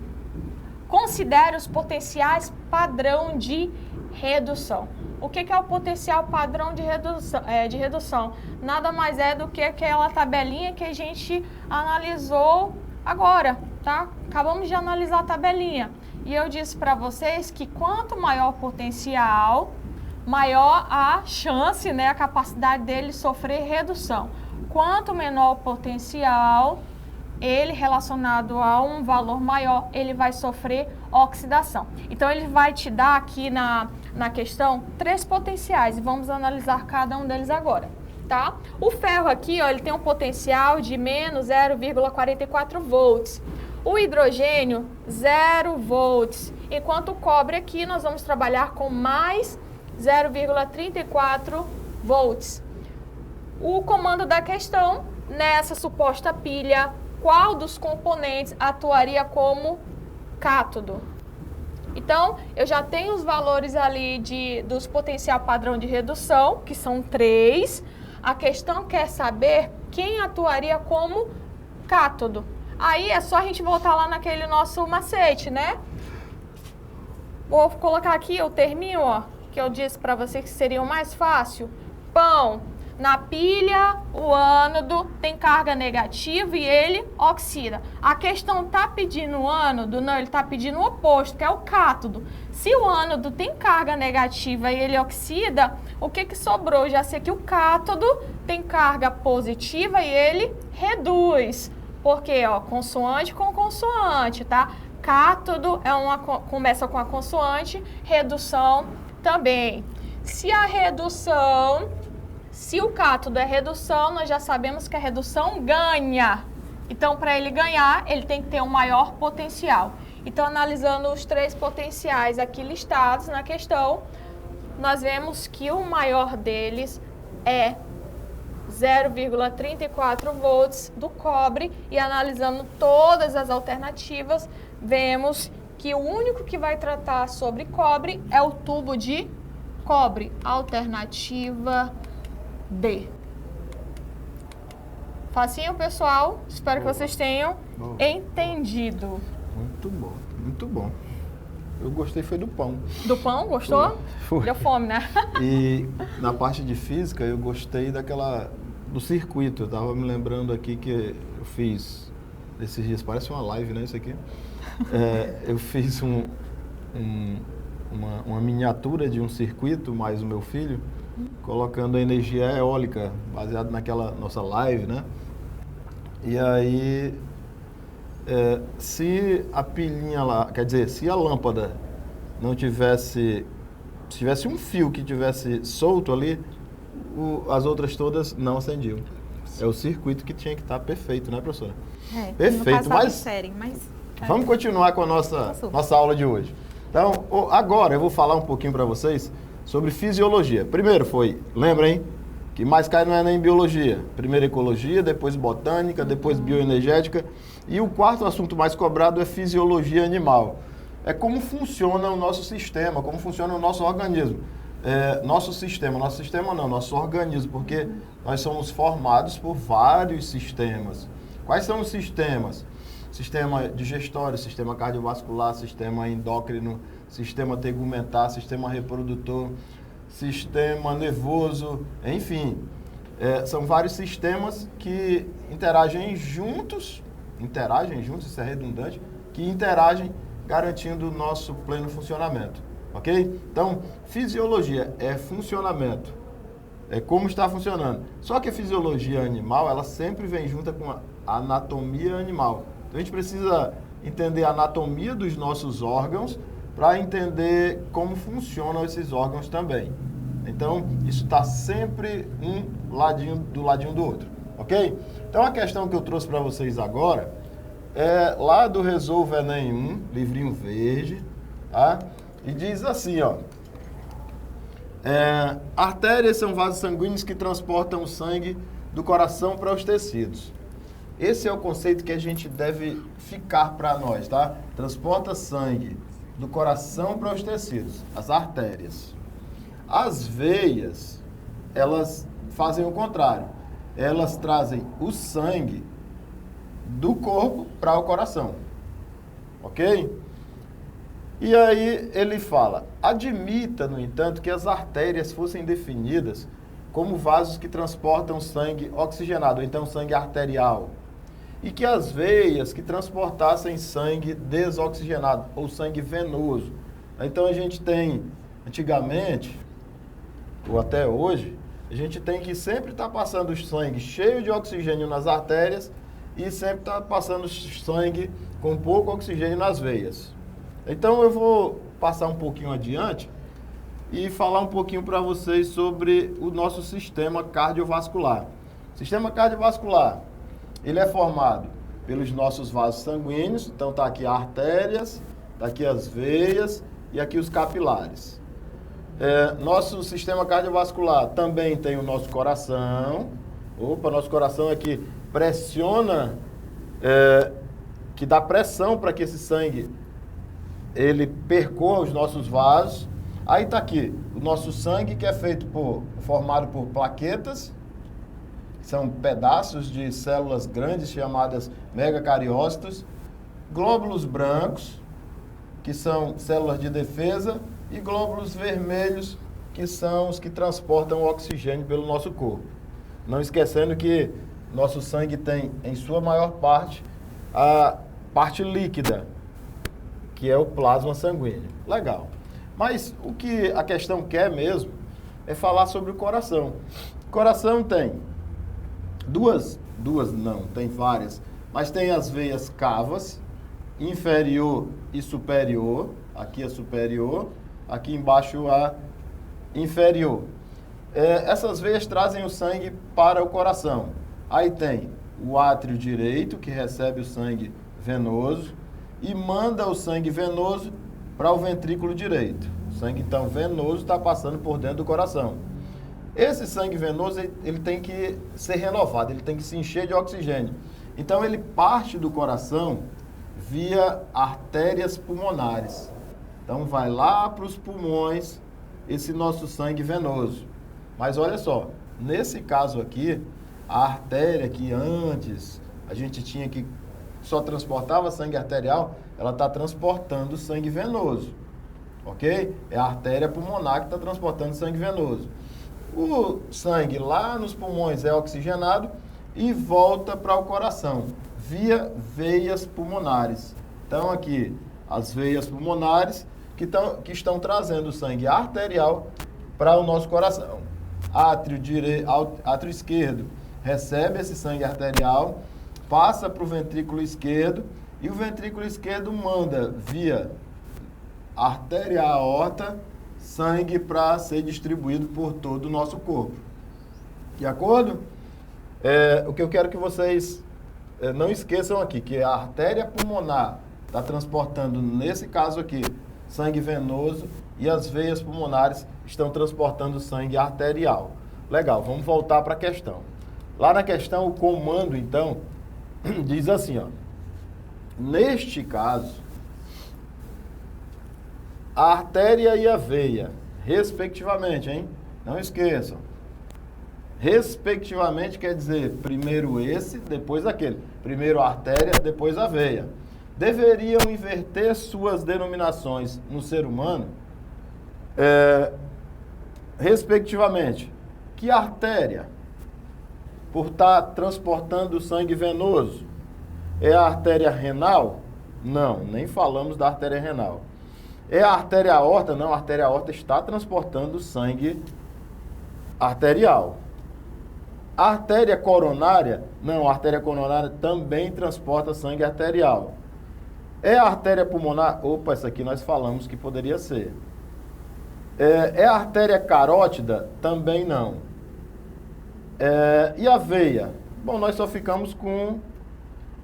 Considere os potenciais padrão de redução. O que é o potencial padrão de redução? Nada mais é do que aquela tabelinha que a gente analisou agora, tá? Acabamos de analisar a tabelinha. E eu disse para vocês que quanto maior o potencial, maior a chance, né, a capacidade dele sofrer redução. Quanto menor o potencial, ele relacionado a um valor maior, ele vai sofrer oxidação. Então, ele vai te dar aqui na questão 3 potenciais e vamos analisar cada um deles agora, tá? O ferro aqui, ó, ele tem um potencial de menos 0,44 volts. O hidrogênio, 0 volts. Enquanto o cobre aqui, nós vamos trabalhar com mais 0,34 volts. O comando da questão, nessa suposta pilha, qual dos componentes atuaria como cátodo? Então, eu já tenho os valores ali dos potencial padrão de redução, que são 3. A questão quer saber quem atuaria como cátodo. Aí é só a gente voltar lá naquele nosso macete, né? Vou colocar aqui o terminho, ó, que eu disse para vocês que seria o mais fácil. Pão. Na pilha, o ânodo tem carga negativa e ele oxida. A questão tá pedindo o ânodo? Não, ele tá pedindo o oposto, que é o cátodo. Se o ânodo tem carga negativa e ele oxida, o que sobrou? Já sei que o cátodo tem carga positiva e ele reduz. Porque, ó, consoante com consoante, tá? Cátodo começa com a consoante, redução também. Se o cátodo é redução, nós já sabemos que a redução ganha. Então, para ele ganhar, ele tem que ter um maior potencial. Então, analisando os 3 potenciais aqui listados na questão, nós vemos que o maior deles é 0,34 volts do cobre. E analisando todas as alternativas, vemos que o único que vai tratar sobre cobre é o tubo de cobre. Alternativa D. Facinho, pessoal? Espero que vocês tenham entendido. Muito bom, muito bom. Eu gostei foi do pão. Do pão? Gostou? Foi. Deu fome, né? E na parte de física, eu gostei do circuito. Eu tava me lembrando aqui que eu fiz esses dias, parece uma live, né, isso aqui? Eu fiz uma miniatura de um circuito, mais o meu filho, colocando a energia eólica, baseado naquela nossa live, né? E aí, se a pilhinha lá, quer dizer, se a lâmpada não tivesse, se tivesse um fio que tivesse solto ali, as outras todas não acendiam. É o circuito que tinha que estar perfeito, né, professora? Perfeito, mas vamos continuar com a nossa aula de hoje. Então, agora eu vou falar um pouquinho para vocês sobre fisiologia. Primeiro lembra, hein? Que mais cai não é nem biologia. Primeiro ecologia, depois botânica, depois bioenergética. E o quarto assunto mais cobrado é fisiologia animal. É como funciona o nosso sistema, como funciona o nosso organismo. Nosso organismo, porque nós somos formados por vários sistemas. Quais são os sistemas? Sistema digestório, sistema cardiovascular, sistema endócrino, sistema tegumentar, sistema reprodutor, sistema nervoso, enfim. São vários sistemas que interagem juntos, isso é redundante, que interagem garantindo o nosso pleno funcionamento, ok? Então, fisiologia é funcionamento, é como está funcionando. Só que a fisiologia animal, ela sempre vem junto com a anatomia animal. Então, a gente precisa entender a anatomia dos nossos órgãos para entender como funcionam esses órgãos também. Então, isso está sempre um ladinho do outro, ok? Então, a questão que eu trouxe para vocês agora é lá do Resolve Enem 1, livrinho verde, tá? E diz assim, ó. Artérias são vasos sanguíneos que transportam o sangue do coração para os tecidos. Esse é o conceito que a gente deve ficar para nós, tá? Transporta sangue do coração para os tecidos, as artérias. As veias, elas fazem o contrário. Elas trazem o sangue do corpo para o coração, ok? E aí ele fala, admita, no entanto, que as artérias fossem definidas como vasos que transportam sangue oxigenado, ou então sangue arterial, e que as veias que transportassem sangue desoxigenado, ou sangue venoso. Então a gente tem, antigamente, ou até hoje, a gente tem que sempre estar passando sangue cheio de oxigênio nas artérias e sempre estar passando sangue com pouco oxigênio nas veias. Então eu vou passar um pouquinho adiante e falar um pouquinho para vocês sobre o nosso sistema cardiovascular. O sistema cardiovascular, ele é formado pelos nossos vasos sanguíneos, então está aqui as artérias, está aqui as veias e aqui os capilares. Nosso sistema cardiovascular também tem o nosso coração. Nosso coração aqui pressiona, que dá pressão para que esse sangue ele percorra os nossos vasos. Aí está aqui o nosso sangue, que é formado por plaquetas, que são pedaços de células grandes chamadas megacariócitos, glóbulos brancos, que são células de defesa, e glóbulos vermelhos, que são os que transportam o oxigênio pelo nosso corpo. Não esquecendo que nosso sangue tem, em sua maior parte, a parte líquida, que é o plasma sanguíneo. Legal. Mas o que a questão quer mesmo é falar sobre o coração. O coração tem tem várias, mas tem as veias cavas, inferior e superior. Aqui a superior, aqui embaixo a inferior. Essas veias trazem o sangue para o coração. Aí tem o átrio direito, que recebe o sangue venoso e manda o sangue venoso para o ventrículo direito. O sangue, então, venoso está passando por dentro do coração. Esse sangue venoso, ele tem que ser renovado, ele tem que se encher de oxigênio. Então, ele parte do coração via artérias pulmonares. Então, vai lá para os pulmões esse nosso sangue venoso. Mas olha só, nesse caso aqui, a artéria que antes a gente tinha que só transportava sangue arterial, ela está transportando sangue venoso, ok? É a artéria pulmonar que está transportando sangue venoso. O sangue lá nos pulmões é oxigenado e volta para o coração, via veias pulmonares. Então aqui, as veias pulmonares que estão trazendo sangue arterial para o nosso coração. Átrio esquerdo recebe esse sangue arterial, passa para o ventrículo esquerdo e o ventrículo esquerdo manda via artéria aorta sangue para ser distribuído por todo o nosso corpo. De acordo? O que eu quero que vocês não esqueçam aqui, que a artéria pulmonar está transportando, nesse caso aqui, sangue venoso e as veias pulmonares estão transportando sangue arterial. Legal, vamos voltar para a questão. Lá na questão, o comando, então, diz assim, ó. Neste caso, a artéria e a veia, respectivamente, hein? Não esqueçam. Respectivamente quer dizer primeiro esse, depois aquele. Primeiro a artéria, depois a veia. Deveriam inverter suas denominações no ser humano, respectivamente. Que artéria, por estar transportando sangue venoso, é a artéria renal? Não, nem falamos da artéria renal. É a artéria aorta? Não, a artéria aorta está transportando sangue arterial. A artéria coronária? Não, a artéria coronária também transporta sangue arterial. É a artéria pulmonar? Opa, essa aqui nós falamos que poderia ser. É a artéria carótida? Também não. E a veia? Bom, nós só ficamos com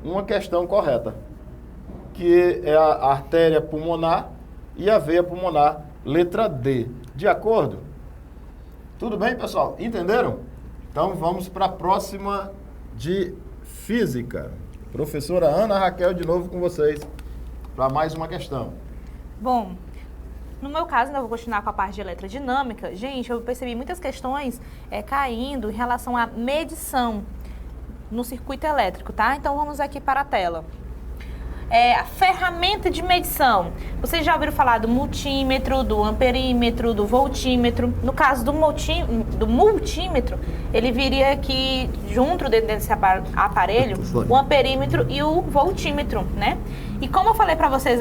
uma questão correta, que é a artéria pulmonar e a veia pulmonar, letra D. De acordo? Tudo bem, pessoal? Entenderam? Então, vamos para a próxima de física. Professora Ana Raquel, de novo com vocês, para mais uma questão. Bom, no meu caso, ainda vou continuar com a parte de eletrodinâmica. Gente, eu percebi muitas questões caindo em relação à medição no circuito elétrico, tá? Então, vamos aqui para a tela. a ferramenta de medição. Vocês já ouviram falar do multímetro, do amperímetro, do voltímetro. No caso do multímetro, ele viria aqui junto desse aparelho o amperímetro e o voltímetro, né? E como eu falei para vocês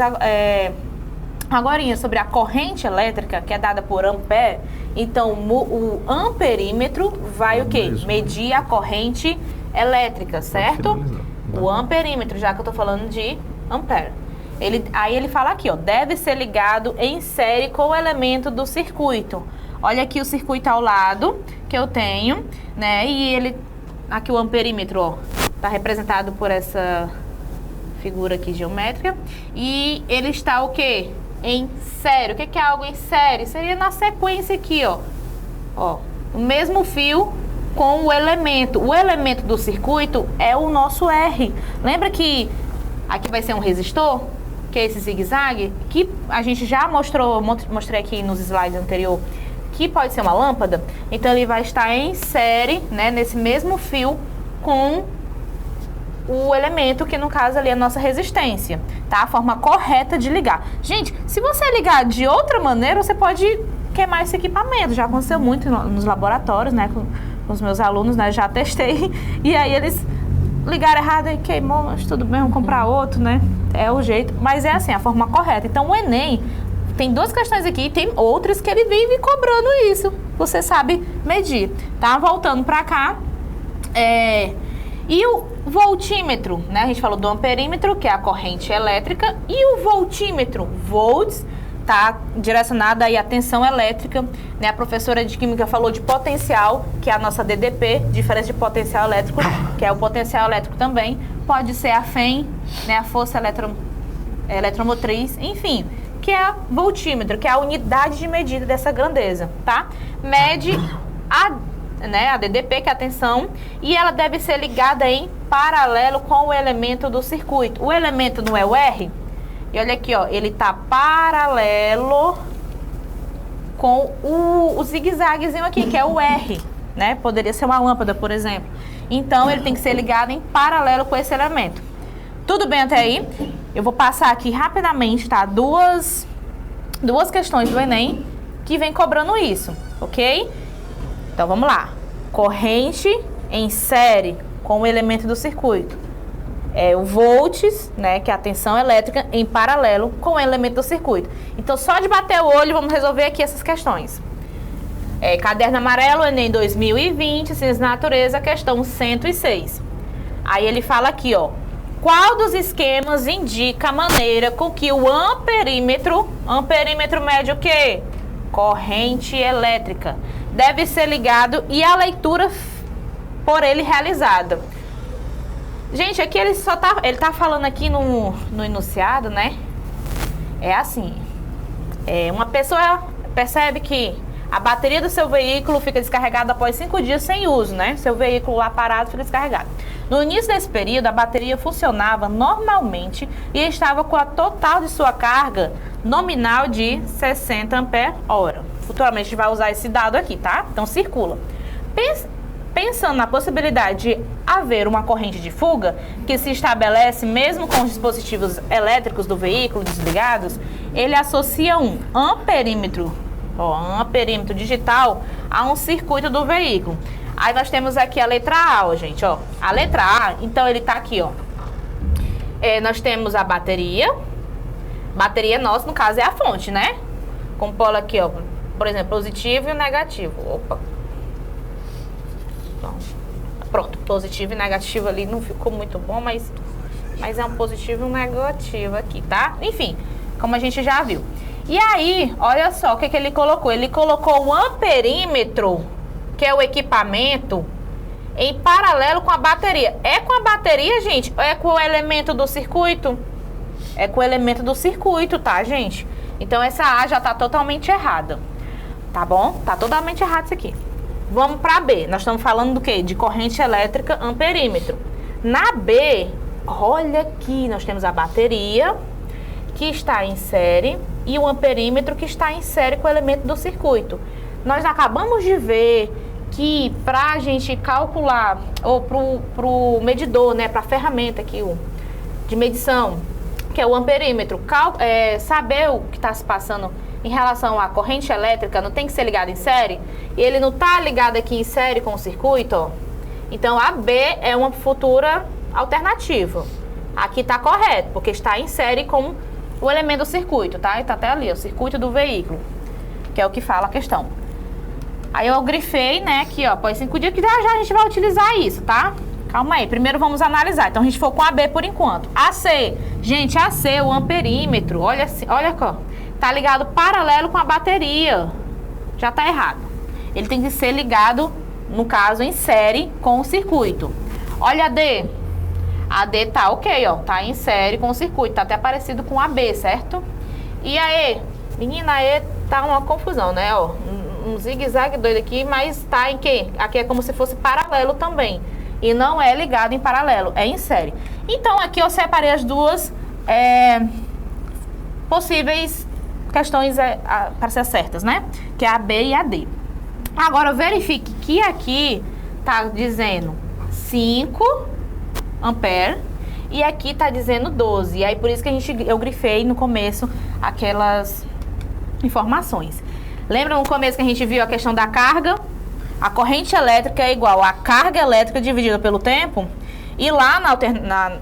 agorinha sobre a corrente elétrica, que é dada por ampere, então o amperímetro vai o quê? Medir a corrente elétrica, certo? O amperímetro, já que eu tô falando de ampere. Aí ele fala aqui, ó, deve ser ligado em série com o elemento do circuito. Olha aqui o circuito ao lado que eu tenho, né? E aqui o amperímetro, ó, tá representado por essa figura aqui geométrica. E ele está o quê? Em série. O que é algo em série? Seria na sequência aqui, ó. Ó, o mesmo fio com o elemento. O elemento do circuito é o nosso R. Lembra que aqui vai ser um resistor? Que é esse zigue-zague? Que a gente já mostrei aqui nos slides anterior, que pode ser uma lâmpada. Então ele vai estar em série, né, nesse mesmo fio com o elemento, que no caso ali é a nossa resistência, tá? A forma correta de ligar. Gente, se você ligar de outra maneira, você pode queimar esse equipamento. Já aconteceu muito nos laboratórios, né? Com os meus alunos, né? Já testei. E aí eles ligaram errado e queimou, mas tudo bem, vamos comprar outro, né? É o jeito. Mas é assim, a forma correta. Então o Enem tem duas questões aqui, tem outras que ele vive cobrando isso. Você sabe medir, tá? Voltando pra cá. E o voltímetro, né? A gente falou do amperímetro, que é a corrente elétrica, e o voltímetro, volts, tá direcionado aí à tensão elétrica, né? A professora de química falou de potencial, que é a nossa DDP, diferença de potencial elétrico, que é o potencial elétrico também, pode ser a FEM, né? A força eletromotriz, enfim, que é a voltímetro, que é a unidade de medida dessa grandeza, tá? Mede a DDP, que é a tensão, e ela deve ser ligada em paralelo com o elemento do circuito. O elemento não é o R? E olha aqui, ó, ele tá paralelo com o zigue-zaguezinho aqui, que é o R, né? Poderia ser uma lâmpada, por exemplo. Então, ele tem que ser ligado em paralelo com esse elemento. Tudo bem até aí? Eu vou passar aqui rapidamente, tá? Duas questões do Enem que vem cobrando isso, ok? Então, vamos lá. Corrente em série com o elemento do circuito. O volts, né, que é a tensão elétrica, em paralelo com o elemento do circuito. Então, só de bater o olho, vamos resolver aqui essas questões. Caderno amarelo, Enem 2020, Ciências da Natureza, questão 106. Aí ele fala aqui, ó. Qual dos esquemas indica a maneira com que o amperímetro mede o quê? Corrente elétrica. Deve ser ligado e a leitura por ele realizada. Gente, aqui ele tá falando aqui no enunciado, né? É assim, uma pessoa percebe que a bateria do seu veículo fica descarregada após 5 dias sem uso, né? Seu veículo lá parado fica descarregado. No início desse período, a bateria funcionava normalmente e estava com a total de sua carga nominal de 60 ampere-hora. Futuramente a gente vai usar esse dado aqui, tá? Então circula. Pensando na possibilidade de haver uma corrente de fuga que se estabelece mesmo com os dispositivos elétricos do veículo desligados, ele associa um amperímetro digital a um circuito do veículo. Aí nós temos aqui a letra A, ó, gente, ó. A letra A, então ele tá aqui, ó. Nós temos a bateria. Bateria nossa, no caso, é a fonte, né? Com polo aqui, ó. Por exemplo, positivo e o negativo. Opa. Pronto, positivo e negativo ali não ficou muito bom, mas é um positivo e um negativo aqui, tá? Enfim, como a gente já viu. E aí, olha só o que ele colocou. Ele colocou o amperímetro, que é o equipamento, em paralelo com a bateria. É com a bateria, gente? Ou é com o elemento do circuito? É com o elemento do circuito, tá, gente? Então, essa A já tá totalmente errada. Tá bom? Tá totalmente errado isso aqui. Vamos para B. Nós estamos falando do quê? De corrente elétrica amperímetro. Na B, olha aqui, nós temos a bateria, que está em série, e o amperímetro, que está em série com o elemento do circuito. Nós acabamos de ver que para a gente calcular, ou para o medidor, né, para a ferramenta aqui de medição, que é o amperímetro. Saber o que está se passando em relação à corrente elétrica, não tem que ser ligado em série? E ele não está ligado aqui em série com o circuito, ó. Então, a B é uma futura alternativa. Aqui está correto, porque está em série com o elemento do circuito, tá? Está até ali, o circuito do veículo, que é o que fala a questão. Aí eu grifei, né, aqui, ó, após 5 dias, que já a gente vai utilizar isso, tá? Calma aí, primeiro vamos analisar. Então, a gente for com a B por enquanto. AC, gente, AC, o amperímetro, olha aqui, ó, tá ligado paralelo com a bateria. Já tá errado. Ele tem que ser ligado, no caso, em série com o circuito. Olha a D. A D tá ok, ó, tá em série com o circuito, tá até parecido com a B, certo? E a E? Menina, a E tá uma confusão, né, ó, um zigue-zague doido aqui, mas tá em quê? Aqui é como se fosse paralelo também. E não é ligado em paralelo, é em série. Então, aqui eu separei as duas possíveis questões para ser certas, né? Que é a B e a D. Agora, verifique que aqui tá dizendo 5 ampere e aqui tá dizendo 12. E aí, por isso que eu grifei no começo aquelas informações. Lembra no começo que a gente viu a questão da carga? A corrente elétrica é igual a carga elétrica dividida pelo tempo. E lá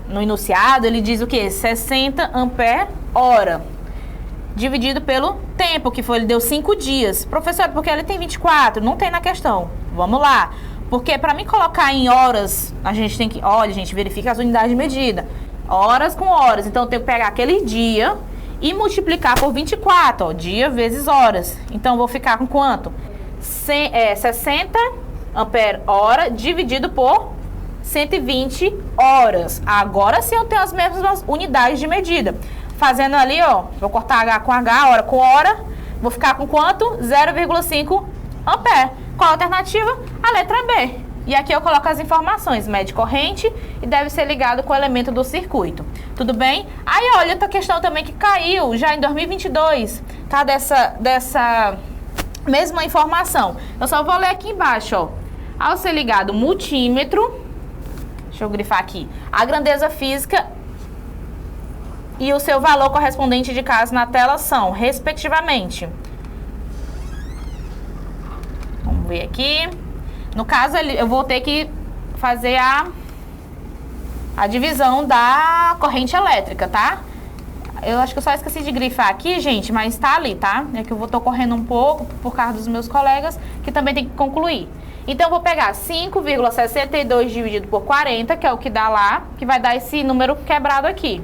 no enunciado ele diz o quê? 60 ampere hora. Dividido pelo tempo, que foi, ele deu 5 dias. Professor, porque ele tem 24, não tem na questão. Vamos lá. Porque para mim colocar em horas, a gente tem que... Olha, gente, verifica as unidades de medida. Horas com horas. Então eu tenho que pegar aquele dia e multiplicar por 24, ó, dia vezes horas. Então, vou ficar com quanto? 60 ampere hora dividido por 120 horas. Agora sim eu tenho as mesmas unidades de medida. Fazendo ali, ó, vou cortar H com H, hora com hora, vou ficar com quanto? 0,5 ampere. Qual a alternativa? A letra B. E aqui eu coloco as informações, mede corrente e deve ser ligado com o elemento do circuito. Tudo bem? Aí, olha, outra questão também que caiu já em 2022, tá? Dessa mesma informação. Eu só vou ler aqui embaixo, ó. Ao ser ligado o multímetro, deixa eu grifar aqui, a grandeza física e o seu valor correspondente de caso na tela são, respectivamente. Vamos ver aqui. No caso, eu vou ter que fazer a divisão da corrente elétrica, tá? Eu acho que eu só esqueci de grifar aqui, gente, mas tá ali, tá? É que eu tô correndo um pouco por causa dos meus colegas, que também tem que concluir. Então, eu vou pegar 5,62 dividido por 40, que é o que dá lá, que vai dar esse número quebrado aqui,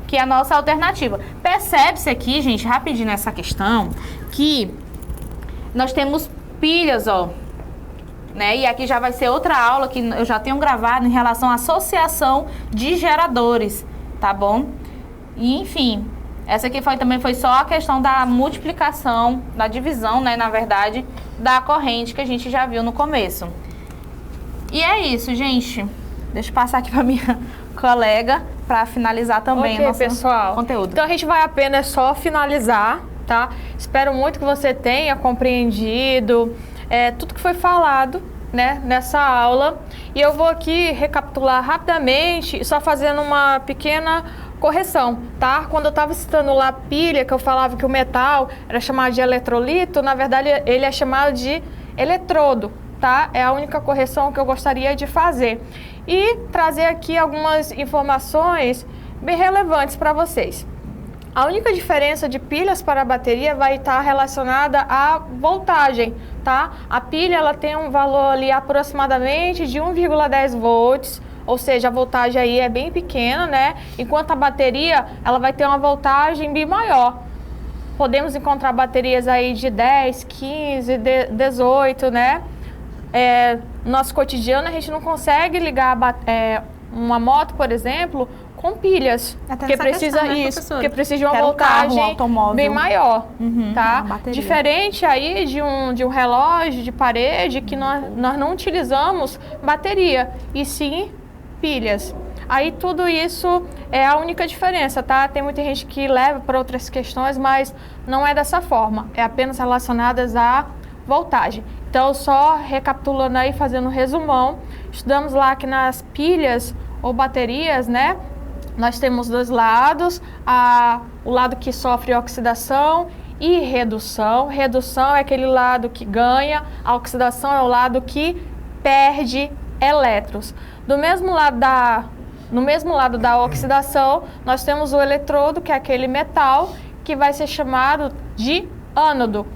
que é a nossa alternativa. Percebe-se aqui, gente, rapidinho nessa questão, que nós temos pilhas, ó, né? E aqui já vai ser outra aula que eu já tenho gravado em relação à associação de geradores, tá bom? E, enfim, essa aqui também foi só a questão da multiplicação, da divisão, né, na verdade, da corrente que a gente já viu no começo. E é isso, gente. Deixa eu passar aqui para minha colega para finalizar também o nosso pessoal, conteúdo. Então, a gente vai apenas só finalizar, tá? Espero muito que você tenha compreendido tudo que foi falado, né, nessa aula. E eu vou aqui recapitular rapidamente, só fazendo uma pequena correção, tá? Quando eu estava citando lá a pilha, que eu falava que o metal era chamado de eletrolito, na verdade ele é chamado de eletrodo, tá? É a única correção que eu gostaria de fazer. E trazer aqui algumas informações bem relevantes para vocês. A única diferença de pilhas para a bateria vai estar relacionada à voltagem, tá? A pilha ela tem um valor ali aproximadamente de 1,10 volts, ou seja, a voltagem aí é bem pequena, né? Enquanto a bateria ela vai ter uma voltagem bem maior. Podemos encontrar baterias aí de 10, 15, 18, né? No nosso cotidiano a gente não consegue ligar uma moto, por exemplo, com pilhas, porque precisa porque precisa de uma voltagem bem maior, tá? Diferente aí de um relógio de parede que nós não utilizamos bateria, e sim pilhas. Aí tudo isso é a única diferença, tá? Tem muita gente que leva para outras questões, mas não é dessa forma, é apenas relacionadas à voltagem. Então, só recapitulando aí, fazendo um resumão, estudamos lá que nas pilhas ou baterias, né? nós temos dois lados, o lado que sofre oxidação e redução. Redução é aquele lado que ganha, a oxidação é o lado que perde elétrons. No mesmo lado da oxidação, nós temos o eletrodo, que é aquele metal, que vai ser chamado de ânodo,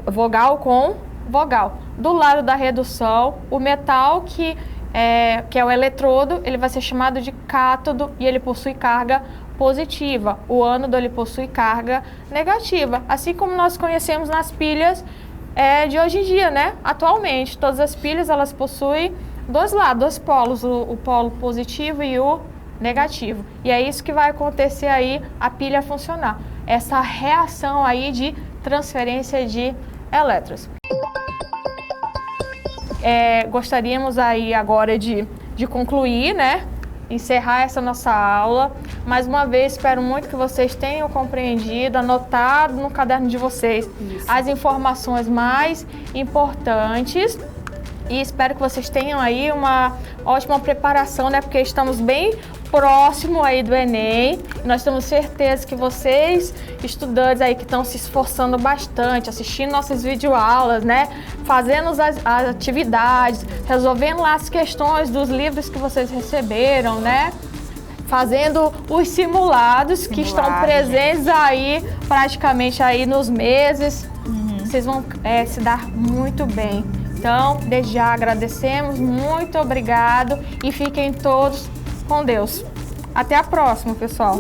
vogal com vogal. Do lado da redução, o metal que é o eletrodo, ele vai ser chamado de cátodo e ele possui carga positiva. O ânodo, ele possui carga negativa, assim como nós conhecemos nas pilhas de hoje em dia, né? Atualmente, todas as pilhas, elas possuem dois lados, dois polos, o polo positivo e o negativo. E é isso que vai acontecer aí, a pilha funcionar. Essa reação aí de transferência de elétrons. Gostaríamos aí agora de concluir, né? Encerrar essa nossa aula. Mais uma vez, espero muito que vocês tenham compreendido, anotado no caderno de vocês as informações mais importantes. E espero que vocês tenham aí uma ótima preparação, né? Porque estamos bem próximo aí do Enem. Nós temos certeza que vocês, estudantes aí que estão se esforçando bastante, assistindo nossas videoaulas, né? Fazendo as atividades, resolvendo lá as questões dos livros que vocês receberam, né? Fazendo os simulados que estão presentes aí, praticamente aí nos meses. Vocês vão se dar muito bem. Então, desde já agradecemos, muito obrigado e fiquem todos com Deus. Até a próxima, pessoal.